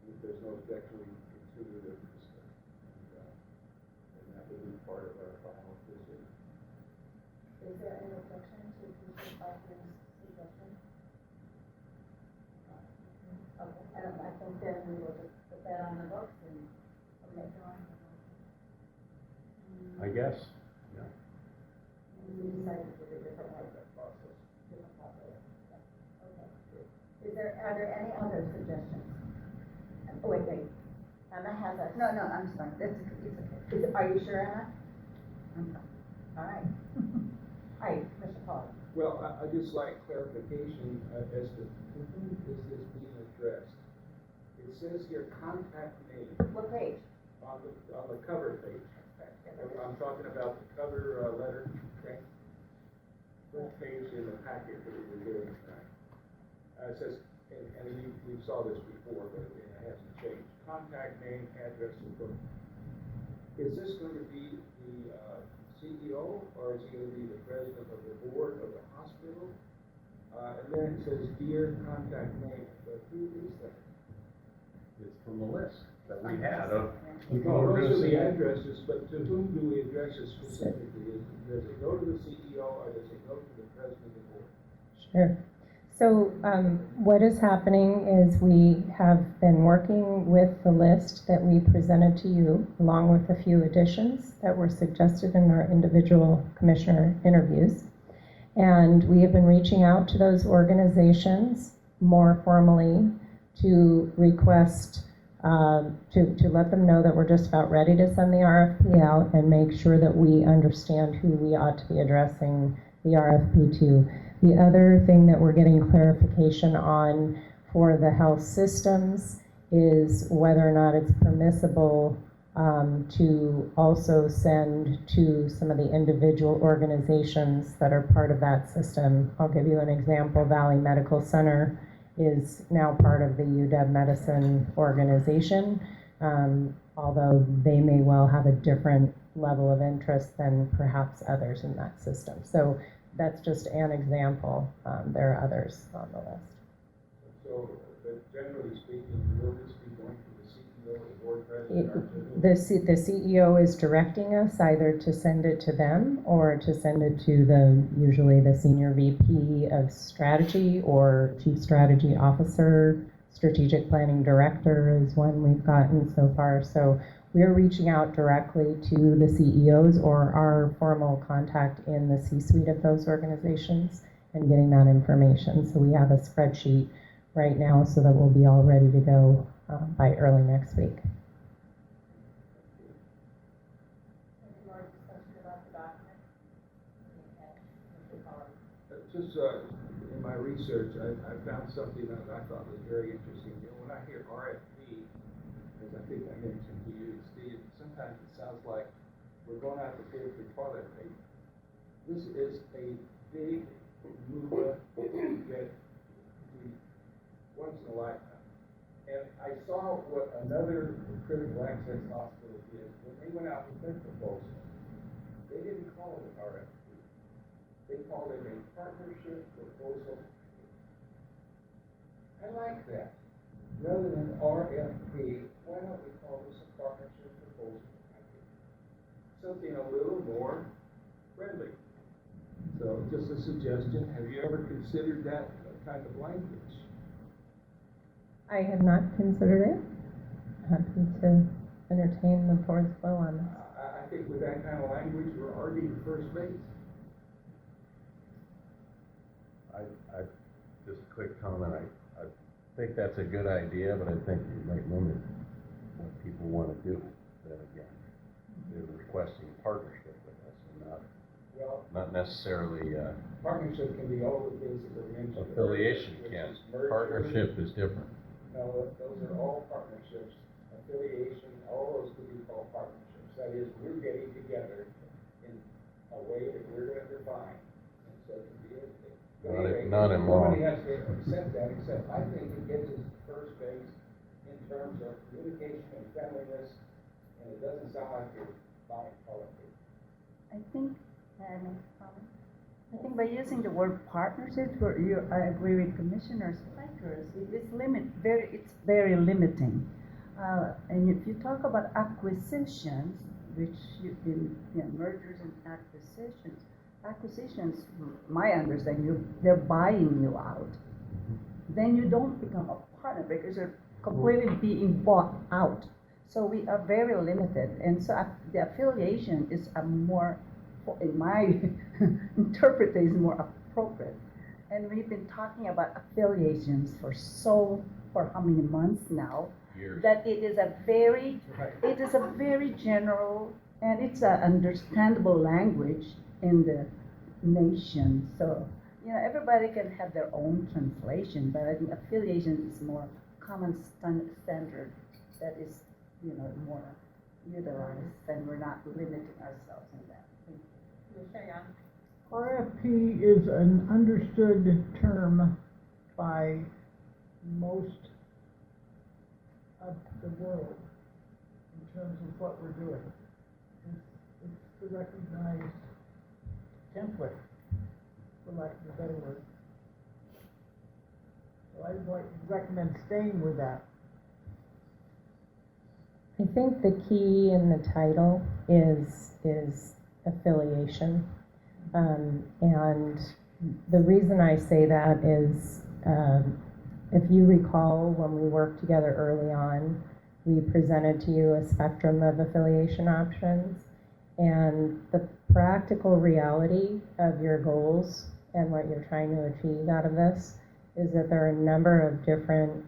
If there's no objection, we continue the discussion. And that would be part of our final decision. Is there any objection to Commissioner Parker's suggestion? Okay, and I think then we will just put that on the books and make it on. I guess, yeah. We decided to do a different way. Process. Different process. Okay. Are there any other suggestions? Oh, wait. Emma has a. No, I'm sorry. It's okay. Are you sure, Emma? I'm fine. All right. All right, Commissioner Paul. Well, I just like clarification as to whom is this being addressed. It says here contact name What page? on the cover page. I'm talking about the cover letter, okay? First page in the packet that we were doing tonight. It says, and we saw this before, but it hasn't changed. Contact name, address, and phone. Is this going to be the CEO, or is it going to be the president of the board of the hospital? And then it says, dear contact name, but who is that? It's from the list that we had of No, people we're those gonna are see. the addresses, but to whom do we address it specifically? Does it go to the CEO, or does it go to the president of the board? Sure. So what is happening is we have been working with the list that we presented to you, along with a few additions that were suggested in our individual commissioner interviews. And we have been reaching out to those organizations more formally to request, to let them know that we're just about ready to send the RFP out and make sure that we understand who we ought to be addressing the RFP to. The other thing that we're getting clarification on for the health systems is whether or not it's permissible to also send to some of the individual organizations that are part of that system. I'll give you an example. Valley Medical Center is now part of the UW Medicine organization, although they may well have a different level of interest than perhaps others in that system. So that's just an example. There are others on the list. So, but generally speaking, will this be going to the CEO, the board president, or to whom? The CEO is directing us either to send it to them or to send it to usually the senior VP of strategy or chief strategy officer. Strategic planning director is one we've gotten so far. So we're reaching out directly to the CEOs or our formal contact in the C-suite of those organizations and getting that information. So we have a spreadsheet right now so that we'll be all ready to go by early next week. Any more discussion about the document? Just in my research, I found something that I thought was very interesting. You know, when I hear RFP, as I think I mentioned to you, Steve, sometimes it sounds like we're going out to bid for toilet paper. This is a big movement that we once in a lifetime. And I saw what another critical access hospital did when they went out with their proposal. They didn't call it RFP. They called it a partnership proposal. I like that. Rather than RFP, why don't we call this a partnership proposal? Something a little more friendly. So just a suggestion, have you ever considered that kind of language? I have not considered it. Happy to entertain the board's flow on this. I think with that kind of language, we're already at first base. I just a quick comment. I think that's a good idea, but I think you might limit what people want to do. Then again, they're requesting partnership with us and not. Well, not necessarily, partnership can be all the things that were mentioned. affiliation which can. is merger. Partnership is different. No, those are all partnerships. Affiliation, all those could be called partnerships. That is, we're getting together in a way that we're gonna define. And so it can be anything. But anyway, Not in law. nobody has to accept that, except I think it gets us to first base in terms of communication and friendliness, and it doesn't sound like you're buying politics. I think, I think by using the word partnerships, I agree with Commissioner Spikers, it's very limiting. And if you talk about acquisitions, which mergers and acquisitions, my understanding, they're buying you out. Then you don't become a partner because you're completely being bought out. So we are very limited, and so the affiliation is a more, in my interpretation, more appropriate. And we've been talking about affiliations for how many months now? Years. That it is a very general, and it's an understandable language in the nation. So, everybody can have their own translation, but I think affiliation is more common standard that is, more utilized, and we're not limiting ourselves in that. Thank you. RFP is an understood term by most of the world in terms of what we're doing. It's the recognized template, for lack of a better word. So I'd recommend staying with that. I think the key in the title is affiliation. And the reason I say that is, if you recall, when we worked together early on, we presented to you a spectrum of affiliation options, and the practical reality of your goals and what you're trying to achieve out of this is that there are a number of different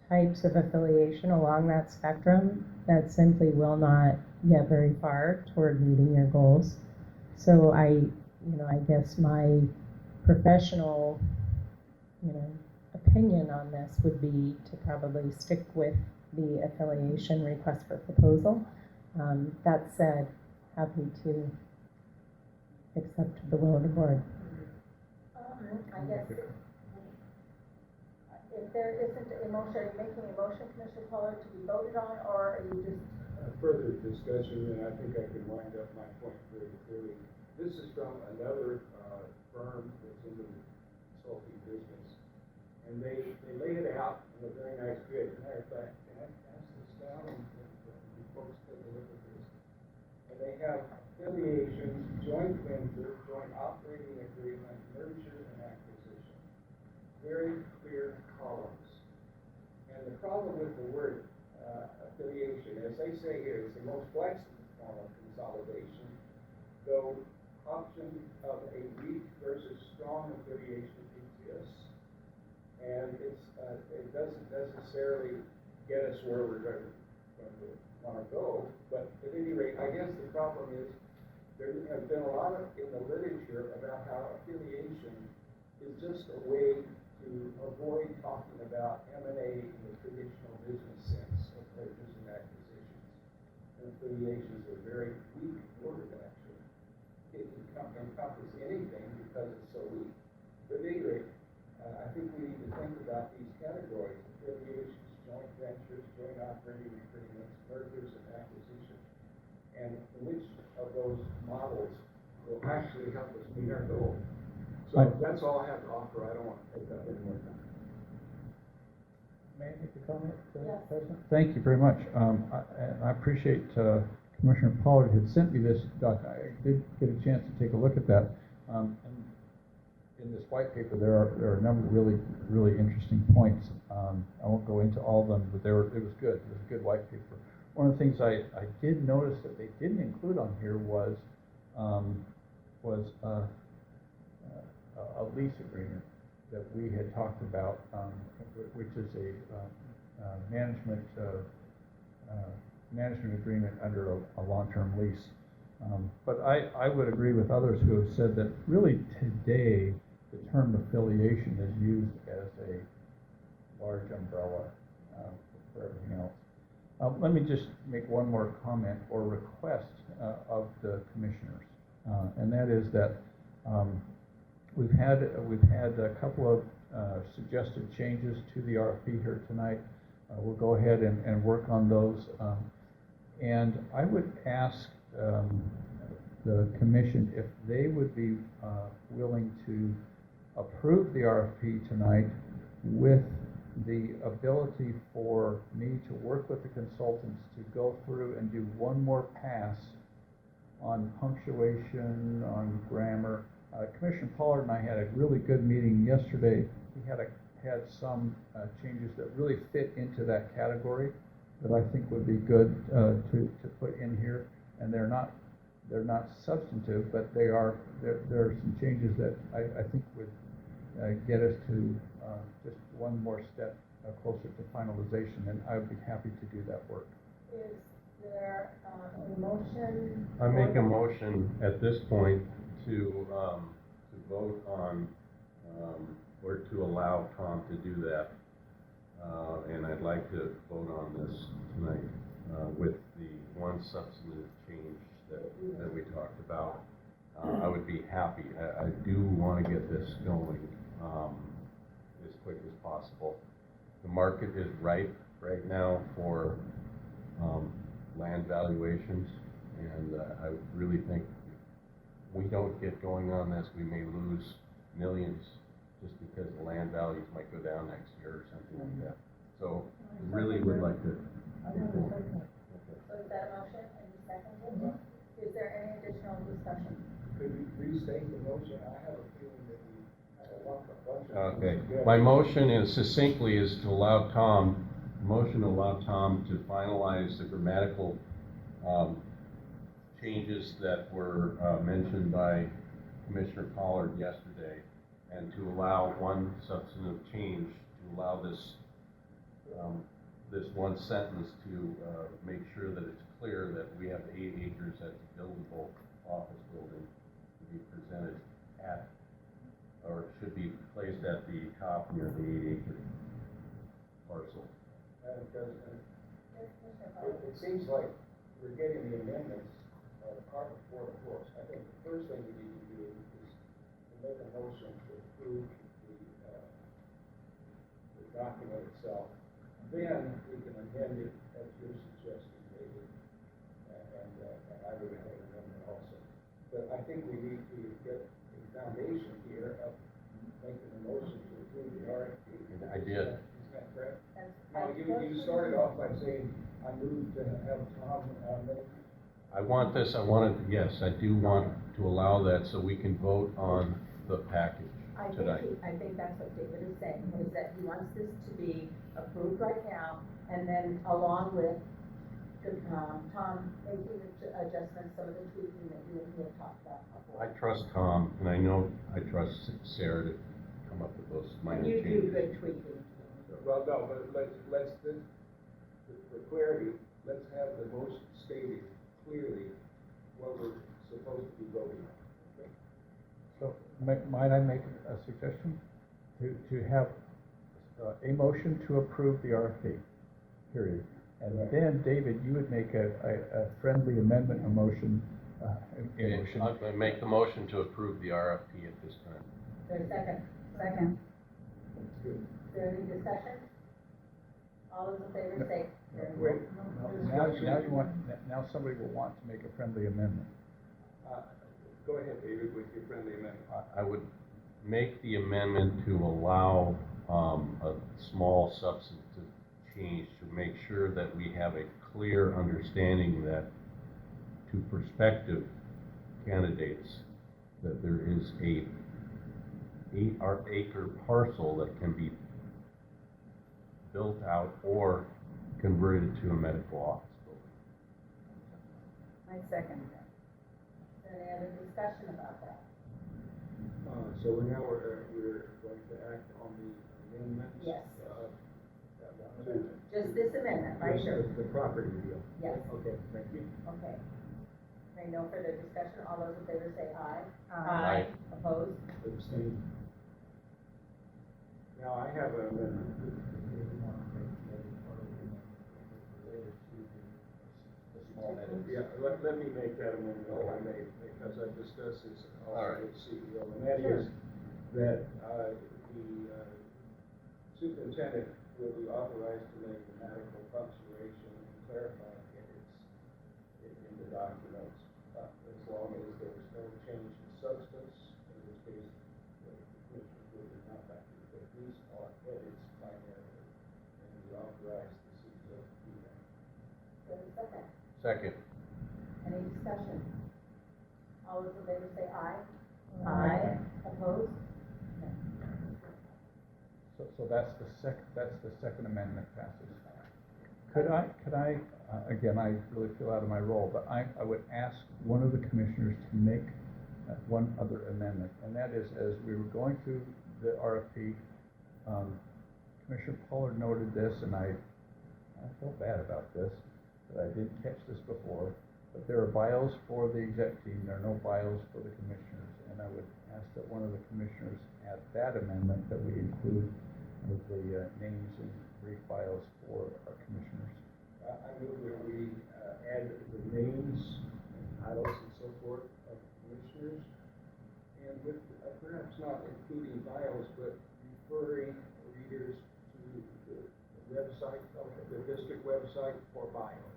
types of affiliation along that spectrum that simply will not get very far toward meeting your goals. So I guess my professional, opinion on this would be to probably stick with the affiliation request for proposal. That said, happy to accept the will of the board. I guess if there isn't a motion, are you making a motion, Commissioner Pollard, to be voted on, or are you just? Further discussion, and I think I can wind up my point very clearly. This is from another firm that's in the consulting business, and they laid it out in a very nice grid. As a matter of fact, can I pass this down and you folks take a look at this? And they have affiliations, joint venture, joint operating agreement, merger and acquisition. Very clear columns. And the problem with the word affiliation, as they say here, is the most flexible form of consolidation, though option of a weak versus strong affiliation exists. And it doesn't necessarily get us where we're going to want to go, but at any rate, I guess the problem is there has been a lot in the literature about how affiliation is just a way to avoid talking about M&A in the traditional business sense of mergers and acquisitions. And affiliations are a very weak word, actually. It can encompass anything because it's so weak. But at any rate, I think we need to think about these categories: affiliations, joint ventures, joint operating agreements, mergers and acquisitions, and which of those models will actually help us meet our goal. So that's all I have to offer. I don't want to take up any more time. May I make a comment, President? Thank you very much. I appreciate Commissioner Pollard had sent me this doc. I did get a chance to take a look at that. And in this white paper, there are a number of really interesting points. I won't go into all of them, but it was good. It was a good white paper. One of the things I did notice that they didn't include on here was a lease agreement that we had talked about, which is a management agreement under a long-term lease. But I would agree with others who have said that really today, the term affiliation is used as a large umbrella for everything else. Let me just make one more comment or request of the commissioners, and that is that we've had a couple of suggested changes to the RFP here tonight. We'll go ahead and work on those, and I would ask the commission if they would be willing to approve the RFP tonight with the ability for me to work with the consultants to go through and do one more pass on punctuation, on grammar. Commissioner Pollard and I had a really good meeting yesterday. We had some changes that really fit into that category that I think would be good to put in here, and they're not substantive, but there are some changes that I think would get us to just one more step closer to finalization, and I would be happy to do that work. Is there a motion? I make a motion at this point to vote on, or to allow Tom to do that. And I'd like to vote on this tonight with the one substantive change that we talked about. I would be happy. I do want to get this going as quick as possible. The market is ripe right now for land valuations, and I really think if we don't get going on this, we may lose millions just because the land values might go down next year or something like that. So I really would like to. So is that a motion and you seconded it? Is there any additional discussion? Could you restate the motion? I have a feeling that we had a bunch of. Okay, my motion is succinctly is to allow Tom to finalize the grammatical changes that were mentioned by Commissioner Pollard yesterday, and to allow one substantive change to allow this this one sentence to make sure that it's clear that we have 8 acres at the buildable office building to be presented at, or should be placed at the top near the 8-acre parcel. Madam President, it seems like we're getting the amendments cart before the horse. I think the first thing we need to do is to make a motion to approve the document itself. Then we can amend it as you're suggesting, David, and I would have an amendment also. But I think we need to get a foundation here of making a motion to approve the RFP. I did. Is that correct? Now, you started off by saying, I moved to have Tom make. Yes, I do want to allow that so we can vote on the package tonight. I think that's what David is saying, is that he wants this to be approved right now, and then along with Tom making the adjustments, some of the tweaking that you and he have talked about before. I trust Tom, and I know I trust Sarah to come up with those minor And you changes. do good tweaking. Well, no, but let's for clarity, let's have the motion stated clearly what we're supposed to be voting on. Okay? So might I make a suggestion? To have a motion to approve the RFP, period. And then, David, you would make a friendly amendment, a motion. I make the motion to approve the RFP at this time. There's a second. Second. Is there any discussion? All those in favor say. Wait. Now somebody will want to make a friendly amendment. Go ahead, David, with your friendly amendment. I would make the amendment to allow a small substantive change to make sure that we have a clear understanding that to prospective candidates that there is a 8-acre parcel that can be built out or converted to a medical office building. I second that. Is there any other discussion about that? So now we're going to act on the amendments? Yes. To Just this amendment, right just here. the property deal? Yes. Okay, thank you. Okay. Okay, no further discussion, all those in favor say aye. Aye. Opposed? Abstain. Now, I have an amendment. Yeah, let me make that amendment if I may, because I discussed this also with CEO, and that is that, the superintendent will be authorized to make grammatical punctuation and clarify edits in the documents, as long as there's no change in substance, in which case the commissioners will be not back. But these are edits primarily, and we authorize the CEO to do that. Wait a second. Second. Any discussion? All those in favor say aye. Aye. Opposed? So that's the second amendment passes. Could I, again, I really feel out of my role, but I would ask one of the commissioners to make one other amendment, and that is, as we were going through the RFP, Commissioner Pollard noted this, and I felt bad about this, that I didn't catch this before, but there are bios for the exec team, there are no bios for the commissioners, and I would ask that one of the commissioners add that amendment, that we include with the names and brief bios for our commissioners. I move that we add the names and titles and so forth of commissioners, and with, perhaps not including bios, but referring readers to the website, the district website for bios.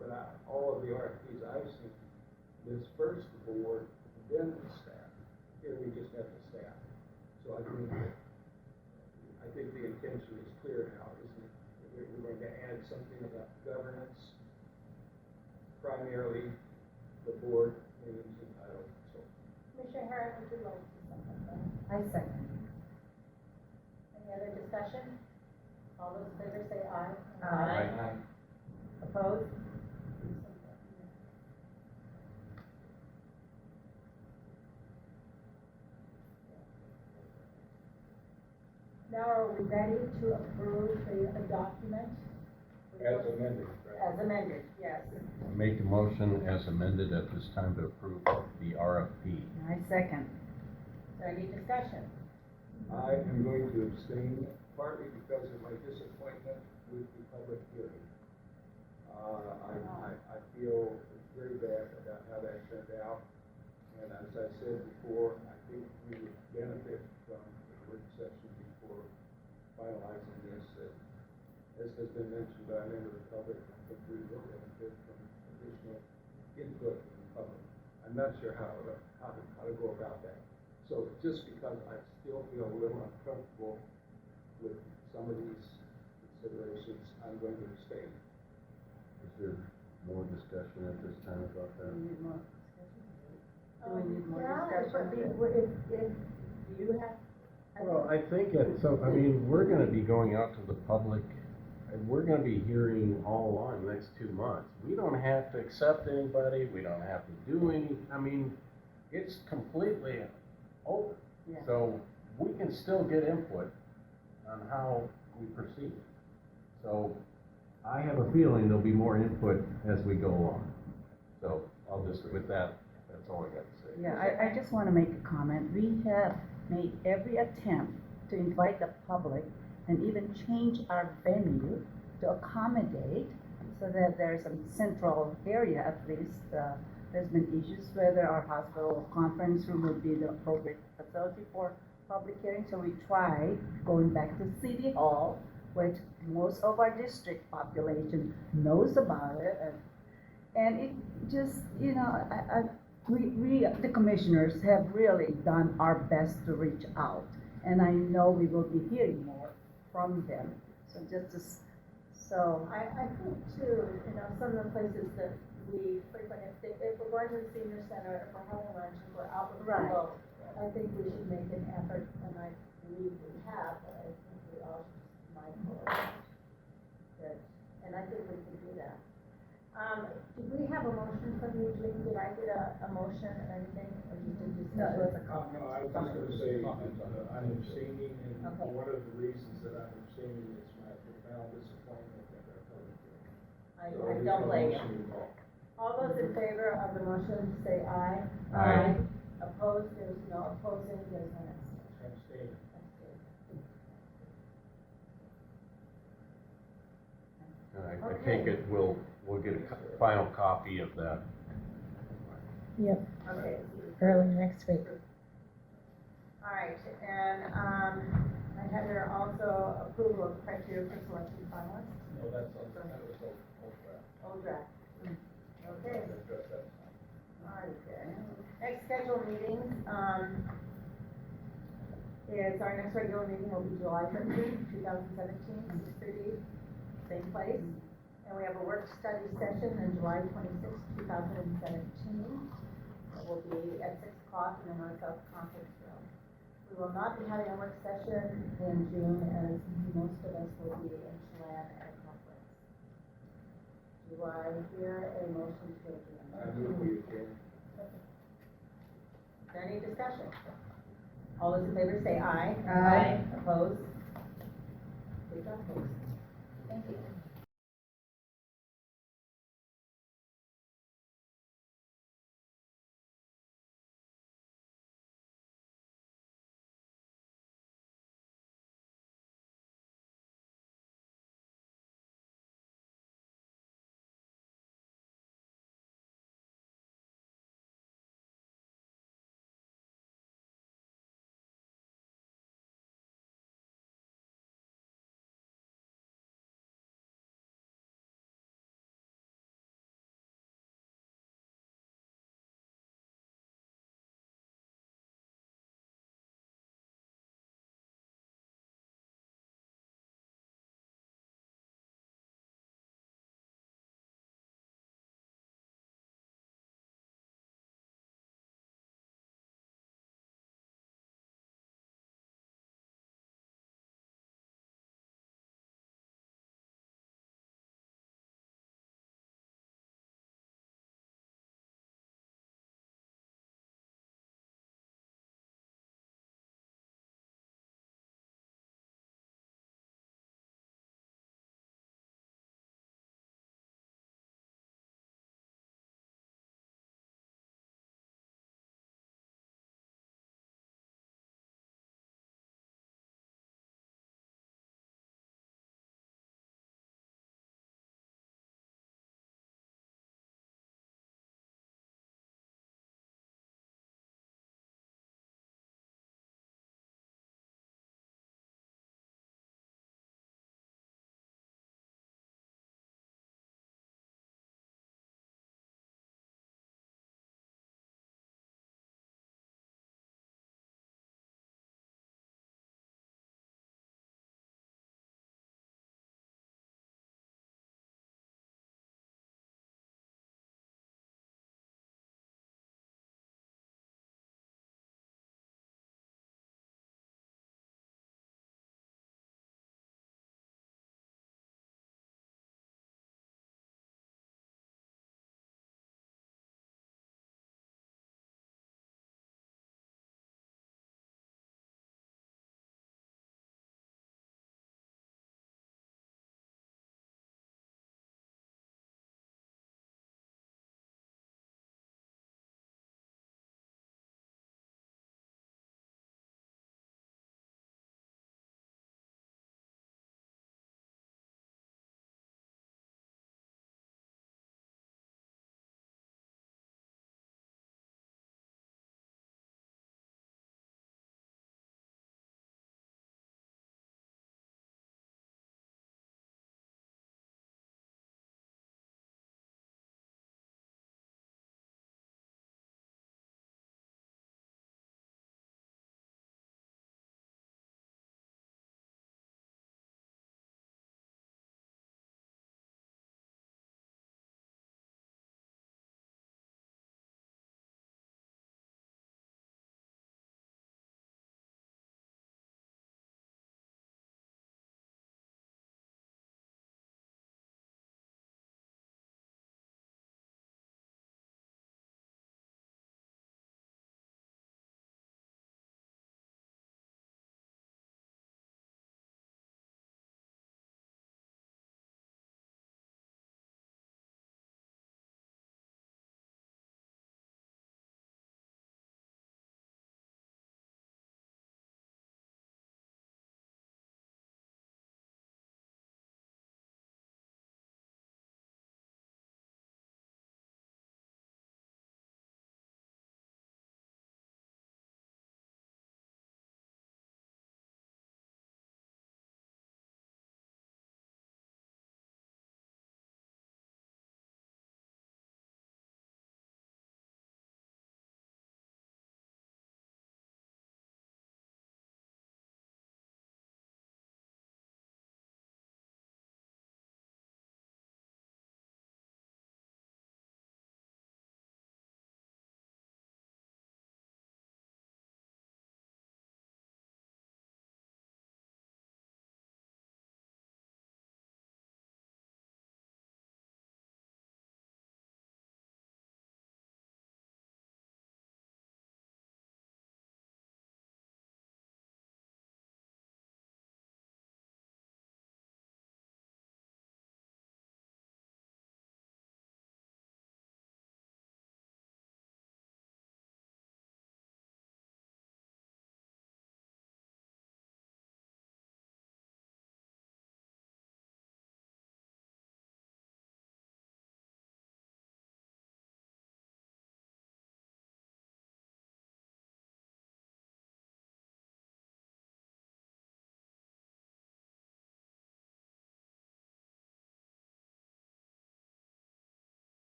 But all of the RFPs I've seen, there's first the board, then the staff. Here we just have the staff. So I think the intention is clear now, isn't it? We're going to add something about governance, primarily the board, names and titles and so forth. Commissioner Herron, would you like to say something? I second. Any other discussion? All those in favor say aye. Aye. Opposed? Now are we ready to approve the document? As amended, right? As amended, yes. Make the motion as amended at this time to approve the RFP. I second. Is there any discussion? I am going to abstain, partly because of my disappointment with the public hearing. I feel very bad about how that turned out, and as I said before, I think we would benefit from a work session before finalizing this. As has been mentioned by a member of the public, I think we will benefit from additional input from the public. I'm not sure how to go about that. So just because I still feel a little uncomfortable with some of these considerations, I'm going to abstain. Is there more discussion at this time about that? Do we need more Yeah, discussion? if you have. Well, I think I mean, we're gonna be going out to the public, and we're gonna be hearing all along the next 2 months. We don't have to accept anybody, we don't have to do any, I mean, it's completely open. Yeah. So we can still get input on how we proceed. So I have a feeling there'll be more input as we go along. So I'll just, with that, that's all I got to say. Yeah, I just want to make a comment. We have made every attempt to invite the public and even change our venue to accommodate so that there's some central area at least. There's been issues whether our hospital conference room would be the appropriate facility for public hearing. So we tried going back to City Hall, which most of our district population knows about it. And it just, you know, we, the commissioners have really done our best to reach out. And I know we will be hearing more from them. So I think too, you know, some of the places that we frequent, if we're going to the senior center, if we're having lunch, if we're out with Right. people, I think we should make an effort, and I believe we have, but I think we all should be mindful of that. And I think we can do that. Did we have a motion from you, Jean? Did I get a motion or anything, or you did just? No, it was a comment. I was just going to say, I'm abstaining, and Okay. one of the reasons that I'm abstaining is my profound disappointment at our public hearing. So I don't blame you. motion involved. All those in favor of the motion, say aye. Aye. Opposed, there's no opposing, there's none Abstain. I take it we'll get a final copy of that. Yep, Okay, early next week. all right, and, I had here also approval of criteria for selecting finalists. No, that was Old draft. Okay, address that. all right, okay. Next scheduled meetings, is our next regular meeting will be July 13th, 2017, 6:30, same place. And we have a work study session on July 26th, 2017. It will be at 6 o'clock in the North South Conference Room. We will not be having a work session in June as most of us will be in Chelan at a conference. Do I hear a motion to adjourn? I move we adjourn. Is there any discussion? All those in favor say aye. Aye. Opposed? Good job, folks. Thank you.